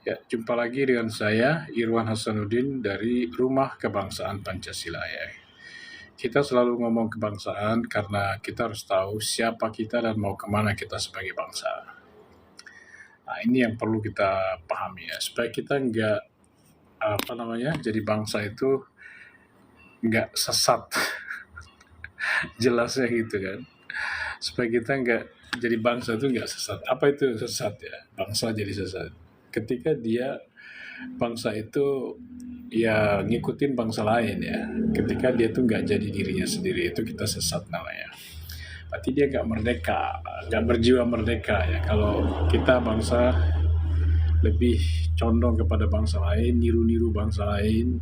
Ya, jumpa lagi dengan saya, Irwan Hasanuddin dari Rumah Kebangsaan Pancasila ya. Kita selalu ngomong kebangsaan karena kita harus tahu siapa kita dan mau kemana kita sebagai bangsa. Nah, ini yang perlu kita pahami ya, supaya kita nggak jadi bangsa itu nggak sesat, jelasnya gitu kan. Supaya kita nggak jadi bangsa itu nggak sesat. Apa itu sesat ya? Bangsa jadi sesat. Ketika bangsa itu ya ngikutin bangsa lain ya. Ketika dia tuh nggak jadi dirinya sendiri, itu kita sesat namanya. Berarti dia nggak merdeka, nggak berjiwa merdeka ya. Kalau kita bangsa lebih condong kepada bangsa lain, niru-niru bangsa lain,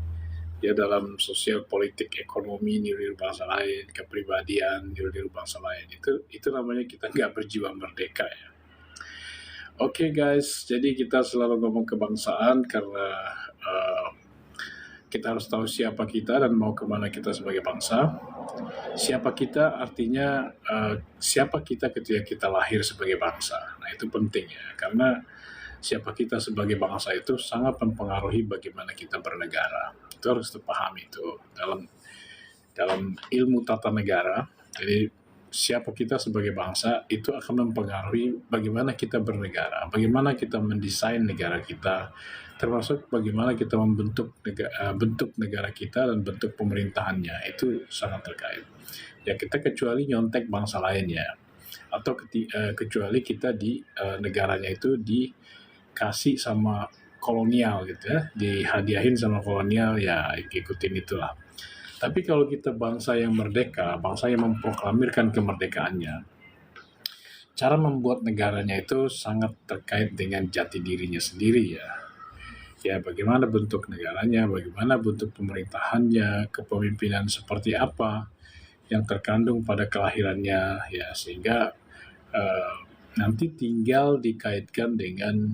ya dalam sosial politik ekonomi niru-niru bangsa lain, kepribadian niru-niru bangsa lain, itu namanya kita nggak berjiwa merdeka ya. Oke guys, jadi kita selalu ngomong kebangsaan karena uh, kita harus tahu siapa kita dan mau kemana kita sebagai bangsa. Siapa kita artinya siapa kita ketika kita lahir sebagai bangsa. Nah itu penting ya, karena siapa kita sebagai bangsa itu sangat mempengaruhi bagaimana kita bernegara. Itu harus dipahami itu dalam dalam ilmu tata negara. Jadi siapa kita sebagai bangsa itu akan mempengaruhi bagaimana kita bernegara, bagaimana kita mendesain negara kita, termasuk bagaimana kita bentuk negara kita dan bentuk pemerintahannya. Itu sangat terkait. Ya kita kecuali nyontek bangsa lain ya, atau kecuali kita di negaranya itu dikasih sama kolonial gitu ya, dihadiahin sama kolonial ya, ikutin itulah. Tapi kalau kita bangsa yang merdeka, bangsa yang memproklamirkan kemerdekaannya, cara membuat negaranya itu sangat terkait dengan jati dirinya sendiri ya. Ya bagaimana bentuk negaranya, bagaimana bentuk pemerintahannya, kepemimpinan seperti apa yang terkandung pada kelahirannya ya, sehingga eh, nanti tinggal dikaitkan dengan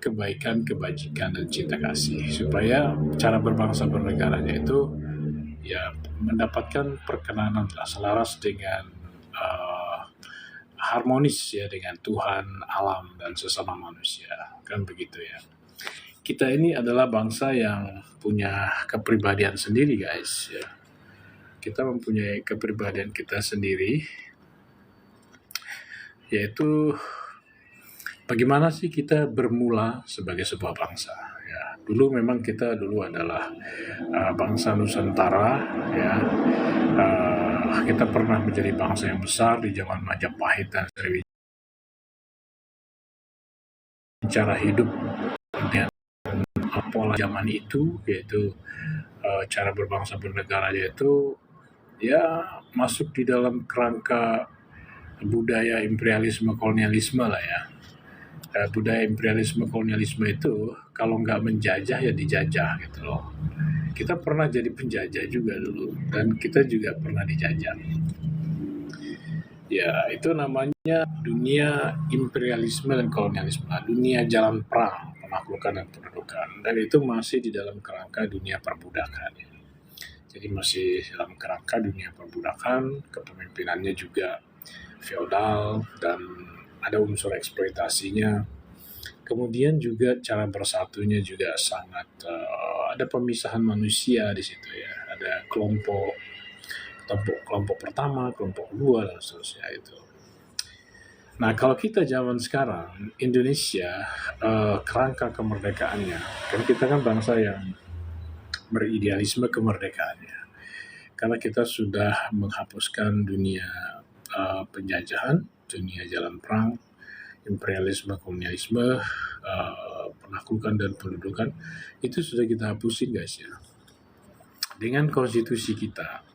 kebaikan, kebajikan, dan cinta kasih supaya cara berbangsa bernegaranya itu ya mendapatkan perkenanan selaras dengan uh, harmonis ya dengan Tuhan, alam, dan sesama manusia, kan begitu ya. Kita ini adalah bangsa yang punya kepribadian sendiri guys ya. Kita mempunyai kepribadian kita sendiri, yaitu bagaimana sih kita bermula sebagai sebuah bangsa ya. Dulu memang kita adalah bangsa Nusantara ya. Kita pernah menjadi bangsa yang besar di zaman Majapahit dan Sriwijaya. Cara hidup dengan pola zaman itu, yaitu cara berbangsa bernegara, yaitu ya masuk di dalam kerangka budaya imperialisme kolonialisme lah ya. Budaya imperialisme kolonialisme itu kalau nggak menjajah ya dijajah gitu loh. Kita pernah jadi penjajah juga dulu dan kita juga pernah dijajah. Ya, itu namanya dunia imperialisme dan kolonialisme, dunia jalan perang, penaklukan dan pendudukan. Dan itu masih di dalam kerangka dunia perbudakan. Jadi masih dalam kerangka dunia perbudakan, kepemimpinannya juga feodal dan ada unsur eksploitasinya. Kemudian juga cara bersatunya juga sangat ada pemisahan manusia di situ ya. Ada kelompok pertama, kelompok kedua, dan seterusnya itu. Nah, kalau kita zaman sekarang, Indonesia, kerangka kemerdekaannya, kan kita kan bangsa yang beridealisme kemerdekaannya. Karena kita sudah menghapuskan dunia penjajahan, dunia jalan perang, imperialisme, kolonialisme, penaklukan dan pendudukan, itu sudah kita hapusin guys ya. Dengan konstitusi kita.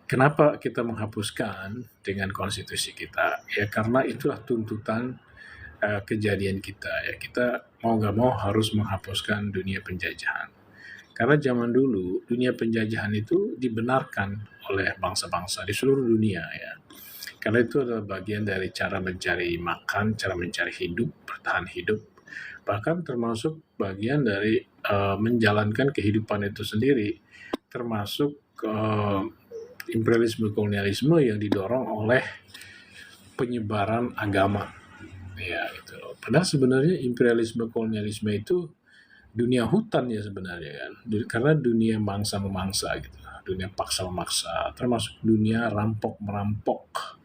Kenapa kita menghapuskan dengan konstitusi kita? Ya karena itulah tuntutan kejadian kita ya. Kita mau nggak mau harus menghapuskan dunia penjajahan. Karena zaman dulu dunia penjajahan itu dibenarkan oleh bangsa-bangsa di seluruh dunia ya. Karena itu adalah bagian dari cara mencari makan, cara mencari hidup, bertahan hidup, bahkan termasuk bagian dari menjalankan kehidupan itu sendiri, termasuk imperialisme kolonialisme yang didorong oleh penyebaran agama ya itu. Padahal sebenarnya imperialisme kolonialisme itu dunia hutan ya sebenarnya kan. Karena dunia mangsa memangsa gitu. Dunia paksa memaksa, termasuk dunia rampok merampok.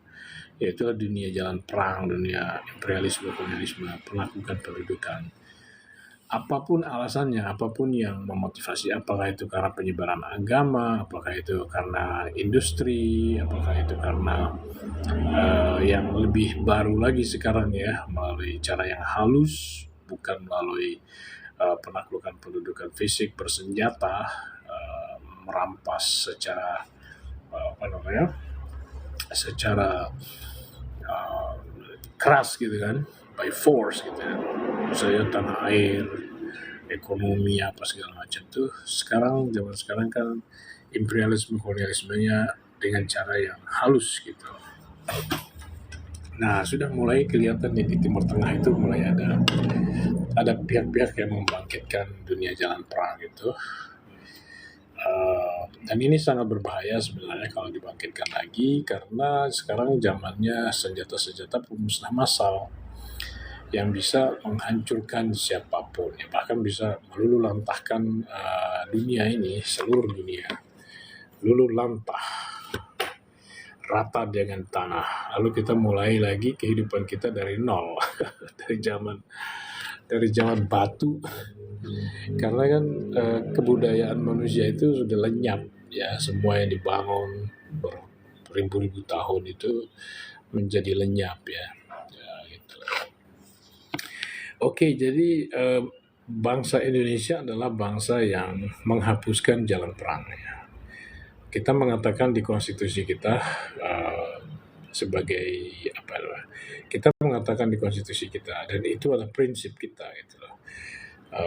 Yaitu dunia jalan perang, dunia imperialisme kolonialisme, penaklukan pendudukan. Apapun alasannya, apapun yang memotivasi, apakah itu karena penyebaran agama, apakah itu karena industri, apakah itu karena yang lebih baru lagi sekarang ya, melalui cara yang halus, bukan melalui penaklukan pendudukan fisik bersenjata, merampas secara apa namanya, secara uh, keras gitu kan, by force gitu kan. Misalnya tanah air, ekonomi apa segala macam tuh. Sekarang zaman sekarang kan imperialisme kolonialismenya dengan cara yang halus gitu. Nah, sudah mulai kelihatan di Timur Tengah itu mulai ada pihak-pihak yang membangkitkan dunia jalan perang gitu. Dan ini sangat berbahaya sebenarnya kalau dibangkitkan lagi karena sekarang zamannya senjata-senjata pemusnah massal yang bisa menghancurkan siapapun, ya bahkan bisa meluluh lantahkan dunia ini, seluruh dunia, luluh lantah, rata dengan tanah. Lalu kita mulai lagi kehidupan kita dari nol, dari zaman batu, karena kan kebudayaan manusia itu sudah lenyap ya, semua yang dibangun beribu-ribu tahun itu menjadi lenyap ya. Ya gitu. Oke, jadi bangsa Indonesia adalah bangsa yang menghapuskan jalan perang ya. Kita mengatakan di konstitusi kita sebagai apa ya, kita mengatakan di konstitusi kita dan itu adalah prinsip kita gitu loh.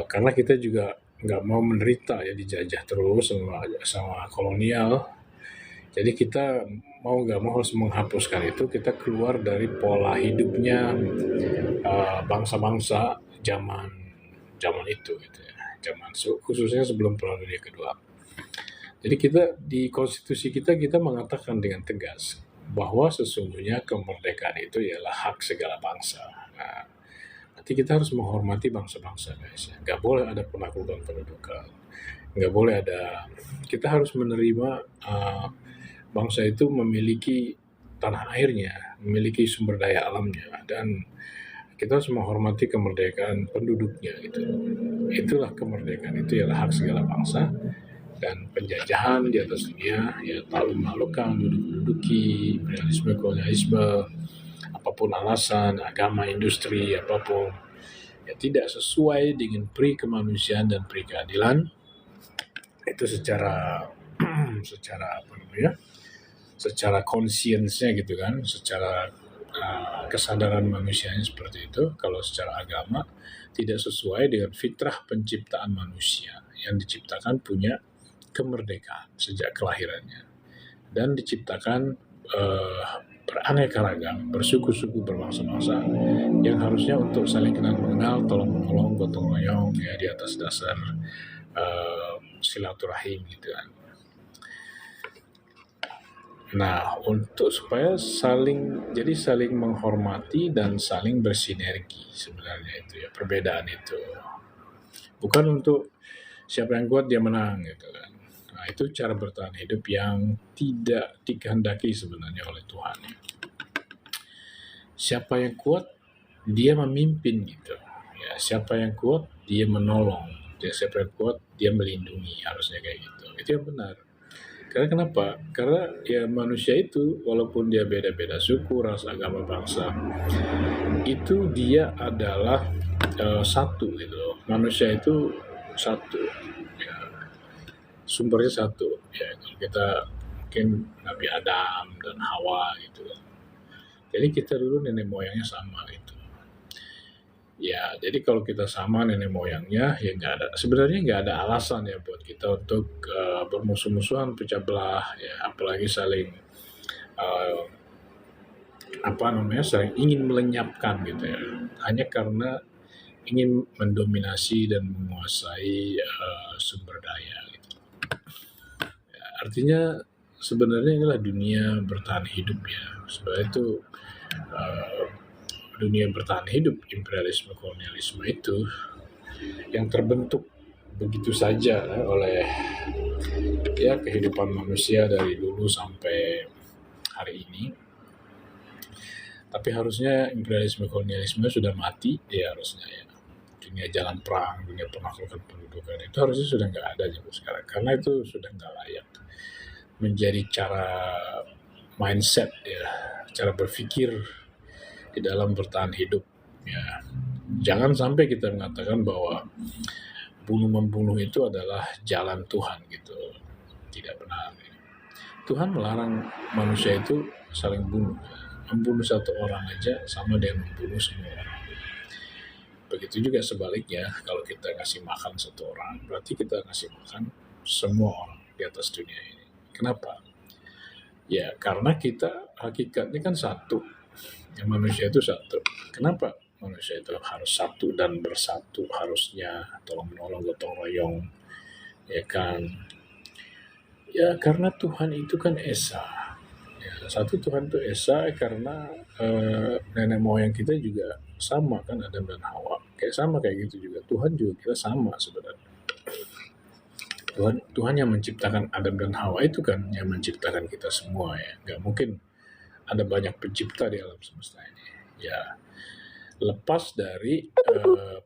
Karena kita juga nggak mau menderita ya dijajah terus sama kolonial. Jadi kita mau nggak mau harus menghapuskan itu. Kita keluar dari pola hidupnya bangsa-bangsa zaman zaman itu gitu ya. Zaman khususnya sebelum Perang Dunia Kedua. Jadi kita di konstitusi kita mengatakan dengan tegas bahwa sesungguhnya kemerdekaan itu ialah hak segala bangsa. Nah, nanti kita harus menghormati bangsa-bangsa guys. Nggak boleh ada penaklukan pendudukan. Nggak boleh ada. Kita harus menerima bangsa itu memiliki tanah airnya, memiliki sumber daya alamnya, dan kita harus menghormati kemerdekaan penduduknya gitu. Itulah kemerdekaan, itu ialah hak segala bangsa. Dan penjajahan di atas dunia ya tak memalukan, duduk-duduki, imperialisme, kolonialisme, apapun alasan, agama, industri, apapun ya tidak sesuai dengan pri kemanusiaan dan pri keadilan. Itu secara secara apa namanya, secara konsiensnya gitu kan, secara kesadaran manusianya seperti itu. Kalau secara agama tidak sesuai dengan fitrah penciptaan manusia yang diciptakan punya kemerdekaan sejak kelahirannya dan diciptakan beraneka ragam, bersuku-suku, berbangsa-bangsa yang harusnya untuk saling kenal mengenal, tolong menolong, gotong royong ya di atas dasar silaturahim gitu kan. Nah, untuk supaya saling menghormati dan saling bersinergi sebenarnya itu ya, perbedaan itu. Bukan untuk siapa yang kuat dia menang gitu kan. Nah, itu cara bertahan hidup yang tidak dikehendaki sebenarnya oleh Tuhan. Siapa yang kuat dia memimpin gitu. Ya, siapa yang kuat dia menolong. Ya, siapa yang kuat dia melindungi, harusnya kayak gitu. Itu yang benar. Karena kenapa? Karena ya manusia itu walaupun dia beda-beda suku, ras, agama, bangsa, itu dia adalah satu gitu. Manusia itu satu. Ya, sumbernya satu. Ya, kalau kita mungkin Nabi Adam dan Hawa gitu. Jadi kita dulu nenek moyangnya sama gitu. Ya, jadi kalau kita sama nenek moyangnya, ya nggak ada. Sebenarnya nggak ada alasan ya buat kita untuk bermusuh-musuhan, pecah belah, ya apalagi saling uh, saling ingin melenyapkan gitu ya. Hanya karena ingin mendominasi dan menguasai sumber daya. Gitu. Ya, artinya sebenarnya inilah dunia bertahan hidup ya. Sebenarnya itu uh, dunia bertahan hidup, imperialisme kolonialisme itu yang terbentuk begitu saja oleh ya kehidupan manusia dari dulu sampai hari ini. Tapi harusnya imperialisme kolonialisme sudah mati, ya harusnya ya. Dunia jalan perang, dunia penaklukan pendudukan itu harusnya sudah nggak ada juga sekarang, karena itu sudah nggak layak menjadi cara mindset ya, cara berpikir di dalam bertahan hidup ya. Jangan sampai kita mengatakan bahwa bunuh-membunuh itu adalah jalan Tuhan gitu. Tidak benar. Tuhan melarang manusia itu saling bunuh. Membunuh satu orang aja sama dengan membunuh semua orang. Begitu juga sebaliknya, kalau kita ngasih makan satu orang, berarti kita ngasih makan semua orang di atas dunia ini. Kenapa? Ya karena kita hakikatnya kan satu. Yang manusia itu satu. Kenapa manusia itu harus satu dan bersatu, harusnya tolong menolong, gotong royong, ya kan? Ya karena Tuhan itu kan esa. Ya, satu Tuhan itu esa karena nenek moyang kita juga sama kan, Adam dan Hawa. Kayak sama kayak gitu juga. Tuhan juga kita sama sebenarnya. Tuhan yang menciptakan Adam dan Hawa itu kan yang menciptakan kita semua ya. Gak mungkin ada banyak pencipta di alam semesta ini. Ya lepas dari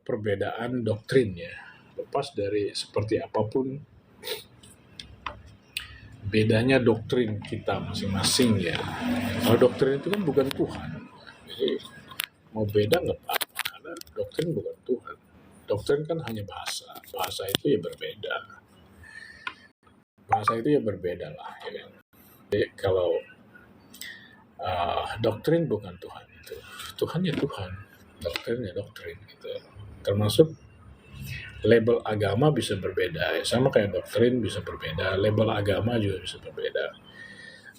perbedaan doktrin ya. Lepas dari seperti apapun bedanya doktrin kita masing-masing ya. Kalau doktrin itu kan bukan Tuhan. Jadi mau beda nggak apa-apa, karena doktrin bukan Tuhan. Doktrin kan hanya bahasa. Bahasa itu ya berbeda. Bahasa itu ya berbeda lah. Ya kan? Jadi kalau doktrin bukan Tuhan itu. Tuhan ya Tuhan. Doktrin ya doktrin gitu. Termasuk label agama bisa berbeda, sama kayak doktrin bisa berbeda, label agama juga bisa berbeda.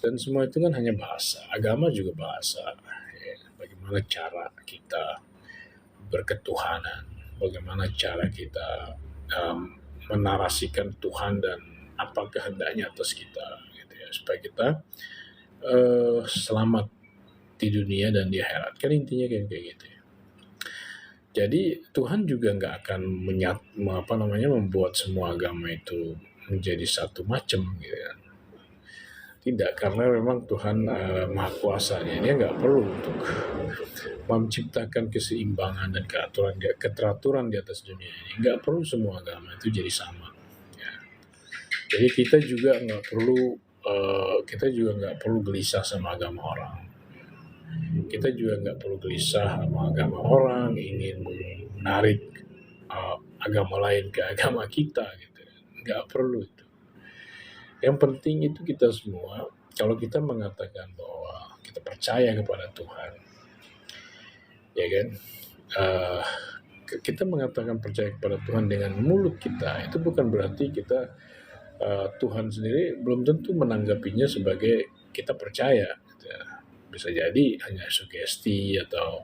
Dan semua itu kan hanya bahasa. Agama juga bahasa. Ya, bagaimana cara kita berketuhanan, bagaimana cara kita menarasikan Tuhan dan apa kehendaknya atas kita, gitu ya, supaya kita selamat di dunia dan di akhirat. Kan intinya kayak gitu. Jadi Tuhan juga nggak akan membuat semua agama itu menjadi satu macam gitu kan. Tidak, karena memang Tuhan Maha Kuasa. Dia nggak perlu untuk menciptakan keseimbangan dan keteraturan di atas dunia ini. Nggak perlu semua agama itu jadi sama. Ya. Jadi kita juga nggak perlu gelisah sama agama orang. Kita juga nggak perlu gelisah sama agama orang, ingin menarik agama lain ke agama kita gitu. Nggak perlu itu. Yang penting itu kita semua, kalau kita mengatakan bahwa kita percaya kepada Tuhan, ya kan, kita mengatakan percaya kepada Tuhan dengan mulut kita, itu bukan berarti kita Tuhan sendiri belum tentu menanggapinya sebagai kita percaya. Gitu. Bisa jadi hanya sugesti atau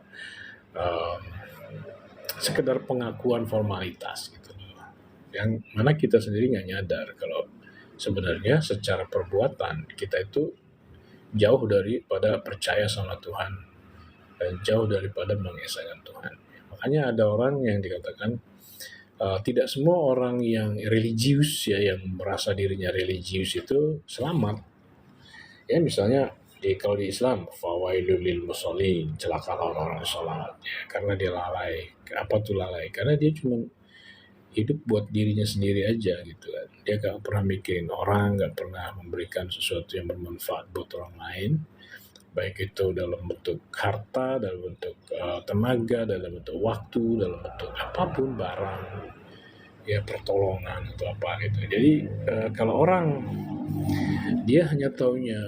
sekedar pengakuan formalitas gitu. Yang mana kita sendiri nggak nyadar kalau sebenarnya secara perbuatan kita itu jauh daripada percaya sama Tuhan dan jauh daripada mengesahkan Tuhan. Makanya ada orang yang dikatakan tidak semua orang yang religius ya, yang merasa dirinya religius itu selamat. Ya misalnya kalau di Islam, fawailul lil musallin, celakalah orang-orang sholat, ya, karena dia lalai. Apa tuh lalai? Karena dia cuma hidup buat dirinya sendiri aja gitu kan. Dia gak pernah mikirin orang, gak pernah memberikan sesuatu yang bermanfaat buat orang lain, baik itu dalam bentuk harta, dalam bentuk tenaga, dalam bentuk waktu, dalam bentuk apapun, barang, ya pertolongan atau apa gitu. Jadi kalau orang dia hanya taunya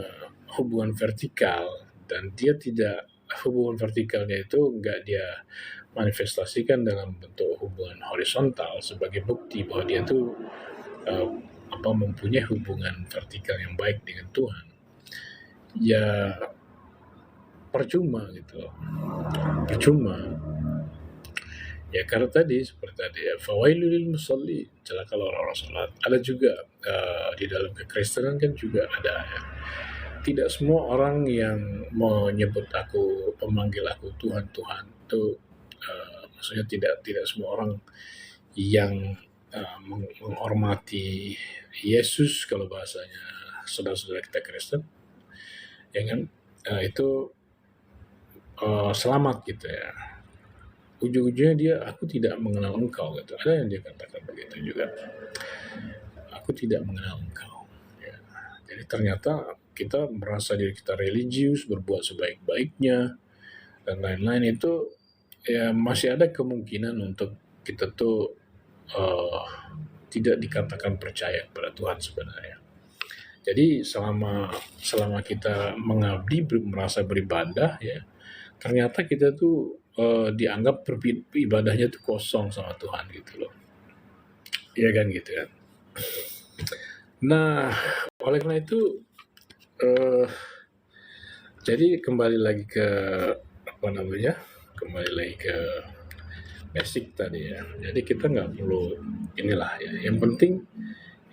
hubungan vertikal dan dia tidak, hubungan vertikalnya itu nggak dia manifestasikan dalam bentuk hubungan horizontal sebagai bukti bahwa dia tuh mempunyai hubungan vertikal yang baik dengan Tuhan, ya percuma gitu, percuma. Ya karena seperti tadi ya, fawailul lil musalli, celakalah orang-orang salat. Ada juga di dalam kekristenan kan juga ada ya, tidak semua orang yang memanggil aku Tuhan Tuhan itu, maksudnya tidak tidak semua orang yang menghormati Yesus kalau bahasanya saudara-saudara kita Kristen, ya kan? Itu selamat gitu ya. Ujung-ujungnya dia, aku tidak mengenal engkau gitu. Ada yang dia katakan begitu juga. Aku tidak mengenal engkau. Ya. Jadi ternyata kita merasa diri kita religius, berbuat sebaik-baiknya dan lain-lain itu, ya masih ada kemungkinan untuk kita tuh tidak dikatakan percaya kepada Tuhan sebenarnya. Jadi selama selama kita mengabdi, merasa beribadah, ya ternyata kita tuh dianggap ibadahnya tuh kosong sama Tuhan gitu loh. Iya kan gitu kan. Nah, oleh karena itu jadi kembali lagi ke apa namanya? Kembali lagi ke basic tadi ya. Jadi kita nggak perlu inilah ya. Yang penting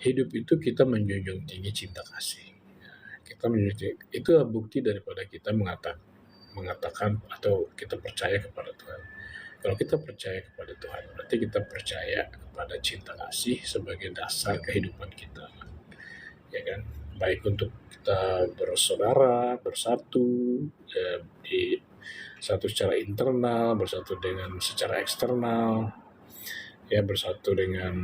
hidup itu kita menjunjung tinggi cinta kasih. Kita menjunjung, itu bukti daripada kita mengatakan atau kita percaya kepada Tuhan. Kalau kita percaya kepada Tuhan, berarti kita percaya kepada cinta kasih sebagai dasar kehidupan kita, ya kan? Baik untuk kita bersaudara, bersatu, di satu secara internal, bersatu dengan secara eksternal, ya bersatu dengan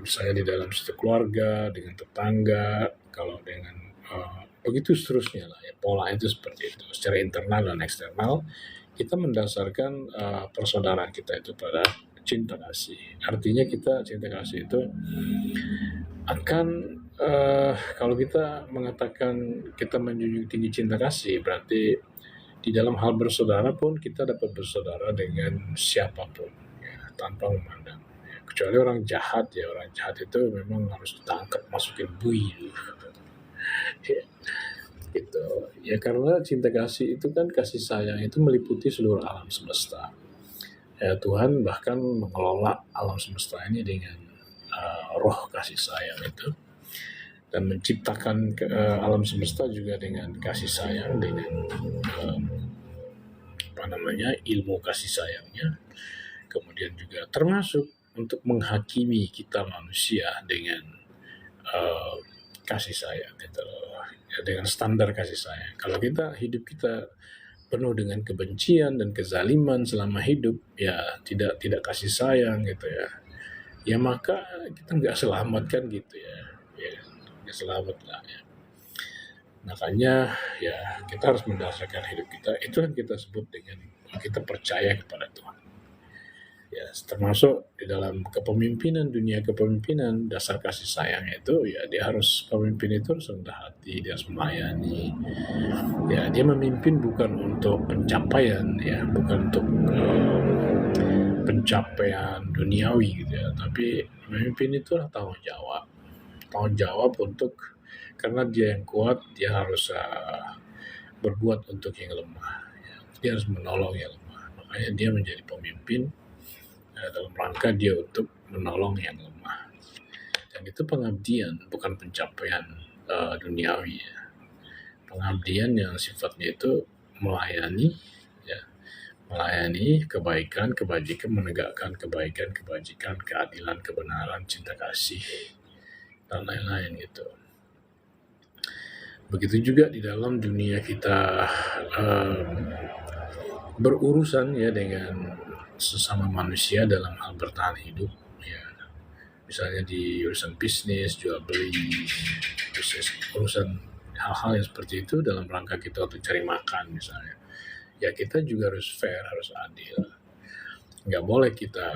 misalnya di dalam satu keluarga, dengan tetangga, kalau dengan begitu seterusnya lah ya, pola itu seperti itu secara internal dan eksternal. Kita mendasarkan persaudaraan kita itu pada cinta kasih. Artinya kita cinta kasih itu akan kalau kita mengatakan kita menjunjung tinggi cinta kasih, berarti di dalam hal bersaudara pun kita dapat bersaudara dengan siapapun ya, tanpa memandang. Ya, kecuali orang jahat ya, orang jahat itu memang harus ditangkap, masukin bui ya, gitu. Ya karena cinta kasih itu kan, kasih sayang itu meliputi seluruh alam semesta. Ya, Tuhan bahkan mengelola alam semesta ini dengan roh kasih sayang itu, dan menciptakan alam semesta juga dengan kasih sayang, dengan ilmu kasih sayangnya. Kemudian juga termasuk untuk menghakimi kita manusia dengan kasih sayang gitu loh. Ya, dengan standar kasih sayang. Kalau hidup kita penuh dengan kebencian dan kezaliman selama hidup, ya tidak kasih sayang gitu ya, ya maka kita nggak selamat kan gitu ya, nggak selamat lah ya. Makanya ya kita harus mendasarkan hidup kita, itu yang kita sebut dengan kita percaya kepada Tuhan. Ya, termasuk di dalam kepemimpinan, dunia kepemimpinan, dasar kasih sayang itu ya dia harus, pemimpin itu harus rendah hati, dia harus melayani. Ya, dia memimpin bukan untuk pencapaian ya, bukan untuk pencapaian duniawi gitu ya, tapi memimpin itu adalah tanggung jawab untuk, karena dia yang kuat, dia harus berbuat untuk yang lemah ya. Dia harus menolong yang lemah, makanya dia menjadi pemimpin dalam rangka dia untuk menolong yang lemah. Dan itu pengabdian, bukan pencapaian duniawi ya. Pengabdian yang sifatnya itu melayani ya, melayani kebaikan, kebajikan, menegakkan kebaikan, kebajikan, keadilan, kebenaran, cinta kasih, dan lain-lain gitu. Begitu juga di dalam dunia kita berurusan ya dengan sesama manusia dalam hal bertahan hidup ya. Misalnya di urusan bisnis, jual beli, urusan hal-hal yang seperti itu dalam rangka kita untuk cari makan misalnya. Ya kita juga harus fair, harus adil. Nggak boleh kita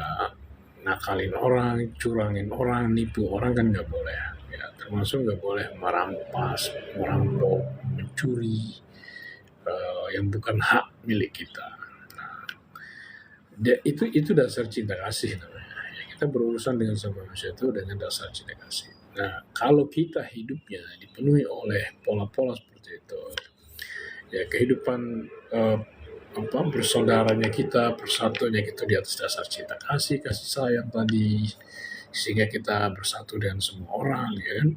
nakalin orang, curangin orang, nipu orang, kan nggak boleh. Ya, termasuk nggak boleh merampas, merampok, mencuri yang bukan hak milik kita. Itu dasar cinta kasih namanya. Ya, kita berurusan dengan sama manusia itu dengan dasar cinta kasih. Nah, kalau kita hidupnya dipenuhi oleh pola-pola seperti itu, ya kehidupan bersaudaranya kita, persatunya kita di atas dasar cinta kasih sayang tadi, sehingga kita bersatu dengan semua orang, ya kan?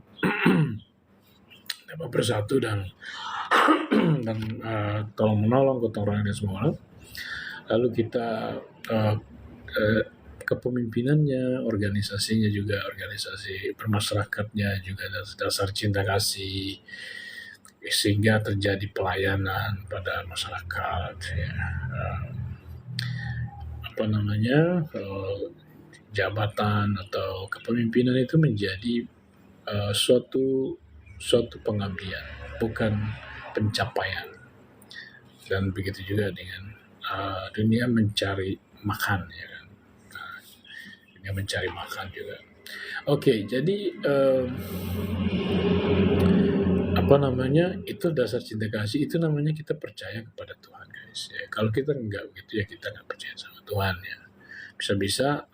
bersatu dan tolong menolong gotong royong dan semua orang. Lalu kita kepemimpinannya, organisasinya juga, organisasi bermasyarakatnya juga dasar cinta kasih, sehingga terjadi pelayanan pada masyarakat. Ya. Jabatan atau kepemimpinan itu menjadi suatu pengabdian, bukan pencapaian. Dan begitu juga dengan dunia mencari makan, ya kan? Dunia mencari makan juga. Oke, jadi itu dasar cinta kasih, itu namanya kita percaya kepada Tuhan, guys. Ya, kalau kita enggak begitu, ya kita enggak percaya sama Tuhan, ya. Bisa-bisa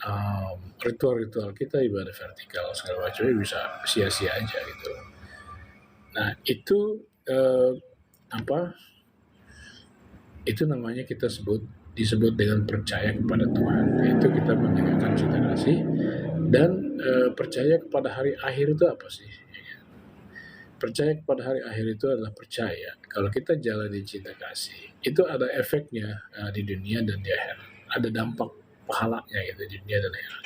ritual-ritual kita, ibadah vertikal segala macamnya bisa sia-sia aja gitu. Nah, itu itu namanya disebut dengan percaya kepada Tuhan. Itu kita menegakkan cinta kasih dan percaya kepada hari akhir itu apa sih? Percaya kepada hari akhir itu adalah percaya kalau kita jalani cinta kasih, itu ada efeknya di dunia dan di akhirat. Ada dampak pahalanya gitu di dunia dan akhirat.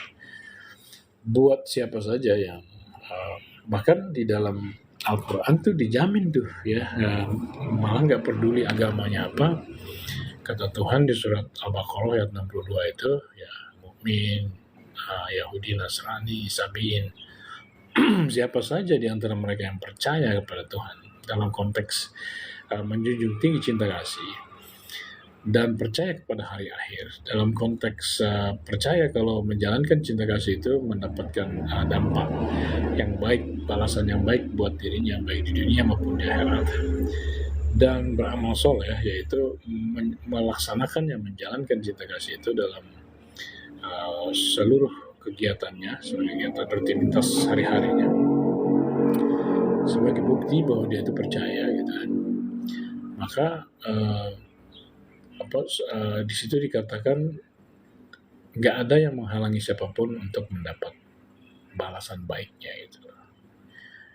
Buat siapa saja yang bahkan di dalam Al-Quran tuh dijamin tuh ya, malah nggak peduli agamanya apa. Kata Tuhan di surat Al-Baqarah ayat 62 itu, ya mukmin, Yahudi, Nasrani, Sabiin, siapa saja di antara mereka yang percaya kepada Tuhan dalam konteks menjunjung tinggi cinta kasih dan percaya kepada hari akhir, dalam konteks percaya kalau menjalankan cinta kasih itu mendapatkan dampak yang baik, balasan yang baik buat dirinya, baik di dunia maupun di akhirat, dan beramal soleh, yaitu melaksanakan yang menjalankan cinta kasih itu dalam seluruh kegiatannya, sebagai kegiatan rutinitas hari-harinya, sebagai bukti bahwa dia itu percaya gitu. Maka di situ dikatakan nggak ada yang menghalangi siapapun untuk mendapat balasan baiknya itu.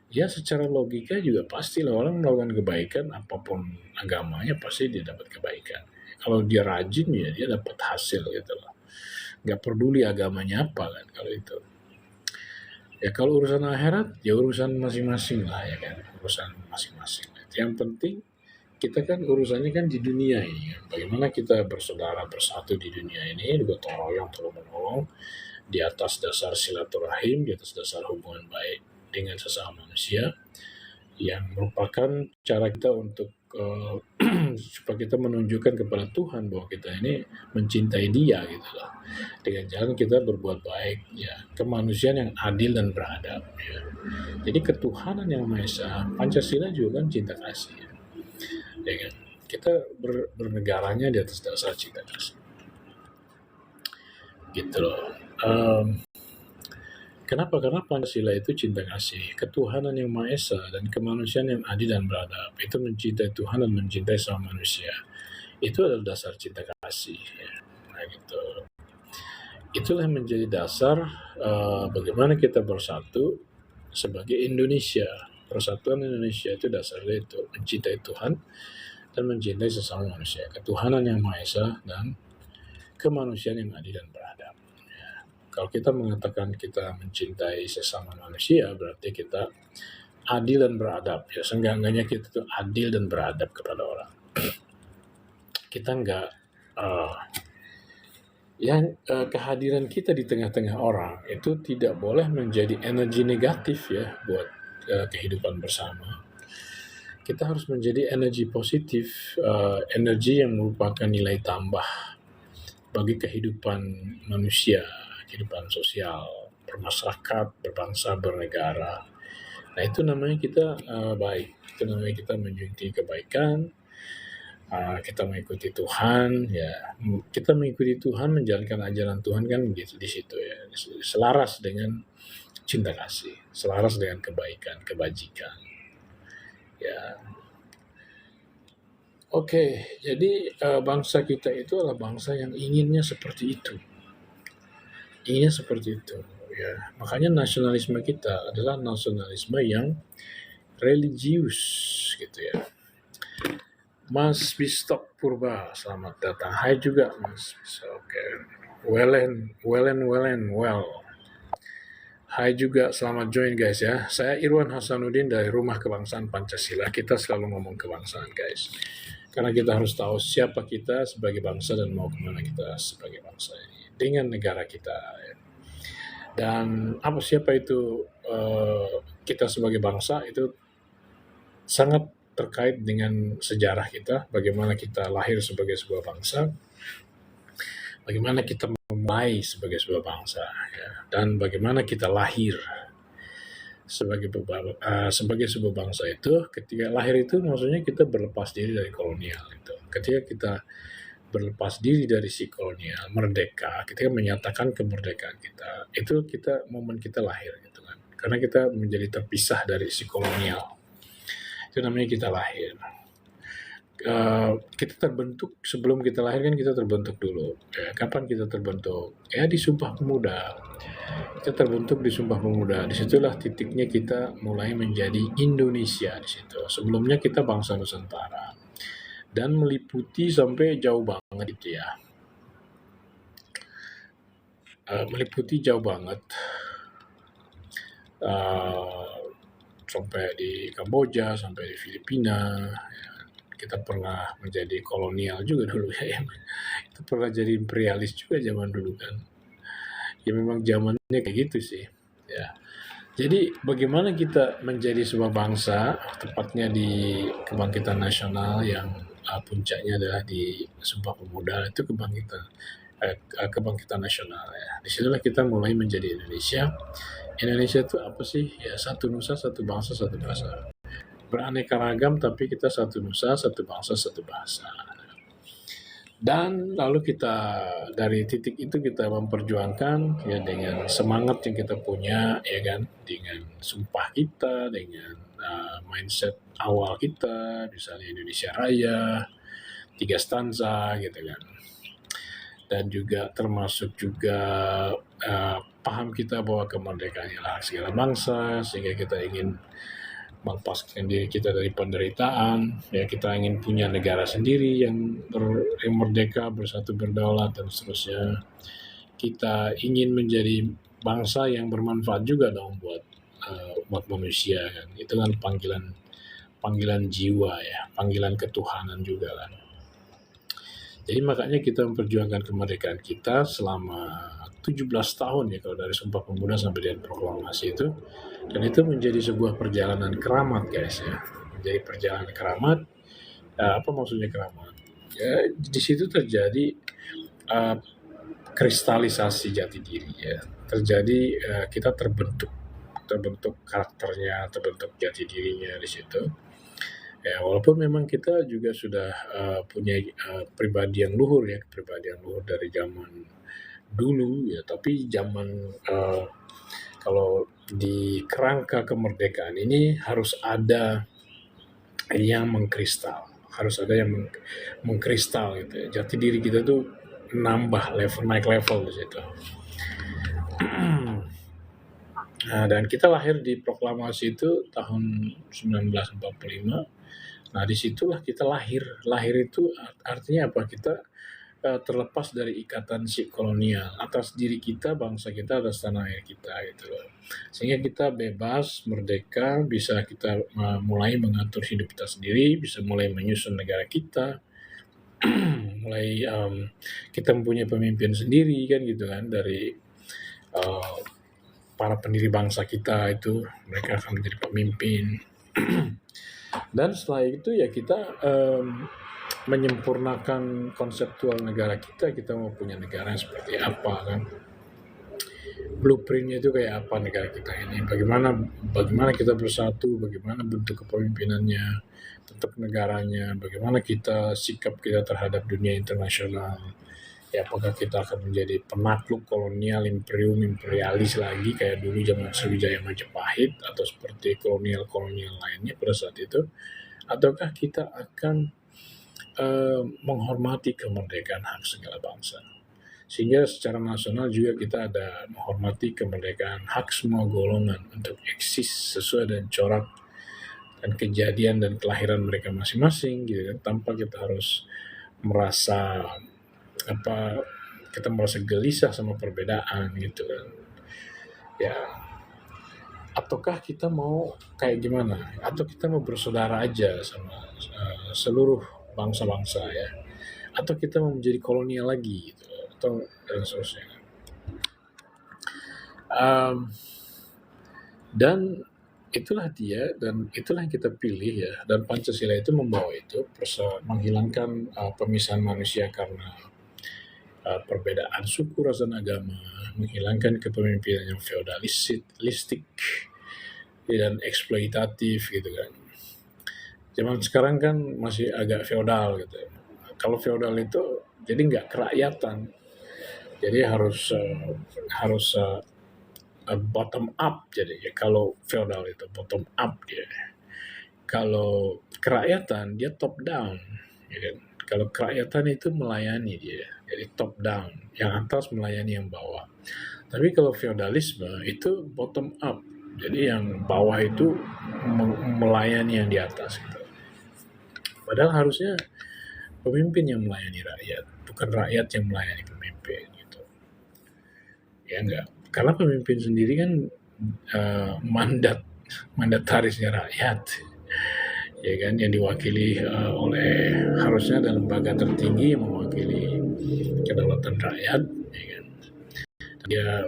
Ya secara logika juga pastilah orang melakukan kebaikan apapun agamanya pasti dia dapat kebaikan. Kalau dia rajin ya dia dapat hasil gitu loh. Nggak peduli agamanya apa kan kalau itu. Ya kalau urusan akhirat ya urusan masing-masing lah ya kan, urusan masing-masing. Yang penting kita kan urusannya kan di dunia ini. Bagaimana kita bersaudara bersatu di dunia ini, gotong royong tolong menolong di atas dasar silaturahim, di atas dasar hubungan baik dengan sesama manusia, yang merupakan cara kita untuk supaya kita menunjukkan kepada Tuhan bahwa kita ini mencintai Dia gitu loh. Dengan jalan kita berbuat baik, ya kemanusiaan yang adil dan beradab. Ya. Jadi ketuhanan yang Maha Esa, Pancasila juga kan cinta kasih. Ya kan? Kita bernegaranya di atas dasar cinta kasih. Gitu loh. Kenapa? Karena Pancasila itu cinta kasih, ketuhanan yang Maha Esa dan kemanusiaan yang adil dan beradab. Itu mencintai Tuhan dan mencintai sama manusia. Itu adalah dasar cinta kasih. Ya. Nah gitu. Itulah yang menjadi dasar bagaimana kita bersatu sebagai Indonesia. Persatuan Indonesia itu dasarnya itu mencintai Tuhan dan mencintai sesama manusia. Ketuhanan yang Maha Esa dan kemanusiaan yang adil dan beradab. Kalau kita mengatakan kita mencintai sesama manusia, berarti kita adil dan beradab. Ya, seenggak-enggaknya kita tuh adil dan beradab kepada orang. Kita enggak, kehadiran kita di tengah-tengah orang itu tidak boleh menjadi energi negatif ya buat kehidupan bersama. Kita harus menjadi energi positif, energi yang merupakan nilai tambah bagi kehidupan manusia, kehidupan sosial, bermasyarakat, berbangsa, bernegara. Nah itu namanya kita baik, itu namanya kita menjunjung kebaikan, kita mengikuti Tuhan, ya kita mengikuti Tuhan, menjalankan ajaran Tuhan kan begitu di situ ya, selaras dengan cinta kasih, selaras dengan kebaikan, kebajikan. Ya. Oke, jadi bangsa kita itu adalah bangsa yang inginnya seperti itu. Inginnya seperti itu. Ya. Makanya nasionalisme kita adalah nasionalisme yang religius gitu ya. Mas Bistok Purba, selamat datang. Hai juga Mas Bistok. Oke. Well. Hai juga, selamat join guys ya. Saya Irwan Hasanuddin dari Rumah Kebangsaan Pancasila. Kita selalu ngomong kebangsaan guys. Karena kita harus tahu siapa kita sebagai bangsa dan mau kemana kita sebagai bangsa ini. Dengan negara kita. Ya. Dan siapa itu kita sebagai bangsa itu sangat terkait dengan sejarah kita. Bagaimana kita lahir sebagai sebuah bangsa. Bagaimana kita memulai sebagai sebuah bangsa. Ya. Dan bagaimana kita lahir sebagai sebuah bangsa itu. Ketika lahir itu maksudnya kita berlepas diri dari kolonial itu. Ketika kita berlepas diri dari si kolonial, merdeka, ketika menyatakan kemerdekaan kita, itu momen kita lahir gitu kan. Karena kita menjadi terpisah dari si kolonial. Itu namanya kita lahir. Kita terbentuk sebelum kita lahir kan kita terbentuk dulu. Ya, kapan kita terbentuk? Ya di Sumpah Pemuda. Kita terbentuk di Sumpah Pemuda. Disitulah titiknya kita mulai menjadi Indonesia di situ. Sebelumnya kita bangsa Nusantara. Dan meliputi sampai jauh banget gitu ya. Meliputi jauh banget. Sampai di Kamboja, sampai di Filipina. Ya. Kita pernah menjadi kolonial juga dulu ya. Kita pernah jadi imperialis juga zaman dulu kan. Ya memang zamannya kayak gitu sih. Ya. Jadi bagaimana kita menjadi sebuah bangsa, tepatnya di Kebangkitan Nasional yang puncaknya adalah di Sumpah Pemuda, itu kebangkitan nasional ya. Disitulah kita mulai menjadi Indonesia. Indonesia itu apa sih? Ya satu nusa, satu bangsa, satu bahasa. Beraneka ragam tapi kita satu nusa, satu bangsa, satu bahasa. Dan lalu kita dari titik itu kita memperjuangkan ya dengan semangat yang kita punya ya kan, dengan sumpah kita, dengan mindset awal kita, misalnya Indonesia Raya, 3 stanza gitu kan. Dan juga termasuk juga paham kita bahwa kemerdekaan adalah hak segala bangsa, sehingga kita ingin melepaskan diri kita dari penderitaan, ya kita ingin punya negara sendiri yang merdeka, bersatu, berdaulat dan seterusnya. Kita ingin menjadi bangsa yang bermanfaat juga dong buat manusia kan. Itu kan panggilan jiwa ya, panggilan ketuhanan juga kan. Jadi makanya kita memperjuangkan kemerdekaan kita selama 17 tahun ya kalau dari Sumpah Pemuda sampai dengan proklamasi itu. Dan itu menjadi sebuah perjalanan keramat guys ya. Menjadi perjalanan keramat. Apa maksudnya keramat? Ya, di situ terjadi kristalisasi jati diri ya. Terjadi kita terbentuk karakternya, terbentuk jati dirinya di situ. Ya, walaupun memang kita juga sudah punya pribadi yang luhur ya, dari zaman dulu ya, tapi zaman kalau di kerangka kemerdekaan ini harus ada yang mengkristal, mengkristal gitu ya. Jati diri kita tuh naik level di situ. Nah, dan kita lahir di proklamasi itu tahun 1945. Nah, disitulah kita lahir. Lahir itu artinya apa? Kita terlepas dari ikatan si kolonial atas diri kita, bangsa kita, atas tanah air kita gitu loh. Sehingga kita bebas, merdeka, bisa kita mulai mengatur hidup kita sendiri, bisa mulai menyusun negara kita, mulai kita mempunyai pemimpin sendiri kan gitu kan, dari para pendiri bangsa kita itu, mereka akan menjadi pemimpin. Dan setelah itu ya kita menyempurnakan konseptual negara kita mau punya negara seperti apa kan, blueprintnya itu kayak apa negara kita ini, bagaimana kita bersatu, bagaimana bentuk kepemimpinannya, bentuk negaranya, bagaimana sikap kita terhadap dunia internasional ya, apakah kita akan menjadi penakluk kolonial, imperialis lagi kayak dulu zaman Sriwijaya Majapahit atau seperti kolonial lainnya pada saat itu, ataukah kita akan menghormati kemerdekaan hak segala bangsa. Sehingga secara nasional juga kita ada menghormati kemerdekaan hak semua golongan untuk eksis sesuai dengan corak dan kejadian dan kelahiran mereka masing-masing gitu kan, tanpa kita harus merasa apa kita merasa gelisah sama perbedaan gitu kan. Ya, ataukah kita mau kayak gimana? Atau kita mau bersaudara aja sama seluruh bangsa-bangsa ya? Atau kita mau menjadi kolonial lagi gitu? Atau dan seterusnya. Um, dan itulah dia dan itulah yang kita pilih ya. Dan Pancasila itu membawa itu menghilangkan pemisahan manusia karena perbedaan suku, ras, dan agama, menghilangkan kepemimpinan yang feodalistik dan eksploitatif gitu kan. Zaman sekarang kan masih agak feodal gitu. Kalau feodal itu jadi nggak kerakyatan, jadi harus bottom up. Jadi ya, kalau feodal itu bottom up dia. Kalau kerakyatan dia top down, ya kan? Kalau kerakyatan itu melayani dia, jadi top down, yang atas melayani yang bawah. Tapi kalau feodalisme itu bottom up, jadi yang bawah itu melayani yang di atas gitu. Padahal harusnya pemimpin yang melayani rakyat, bukan rakyat yang melayani pemimpin gitu. Ya enggak, karena pemimpin sendiri kan mandatarisnya rakyat, ya kan, yang diwakili oleh harusnya ada lembaga tertinggi yang mewakili kedaulatan rakyat, ya kan. Dia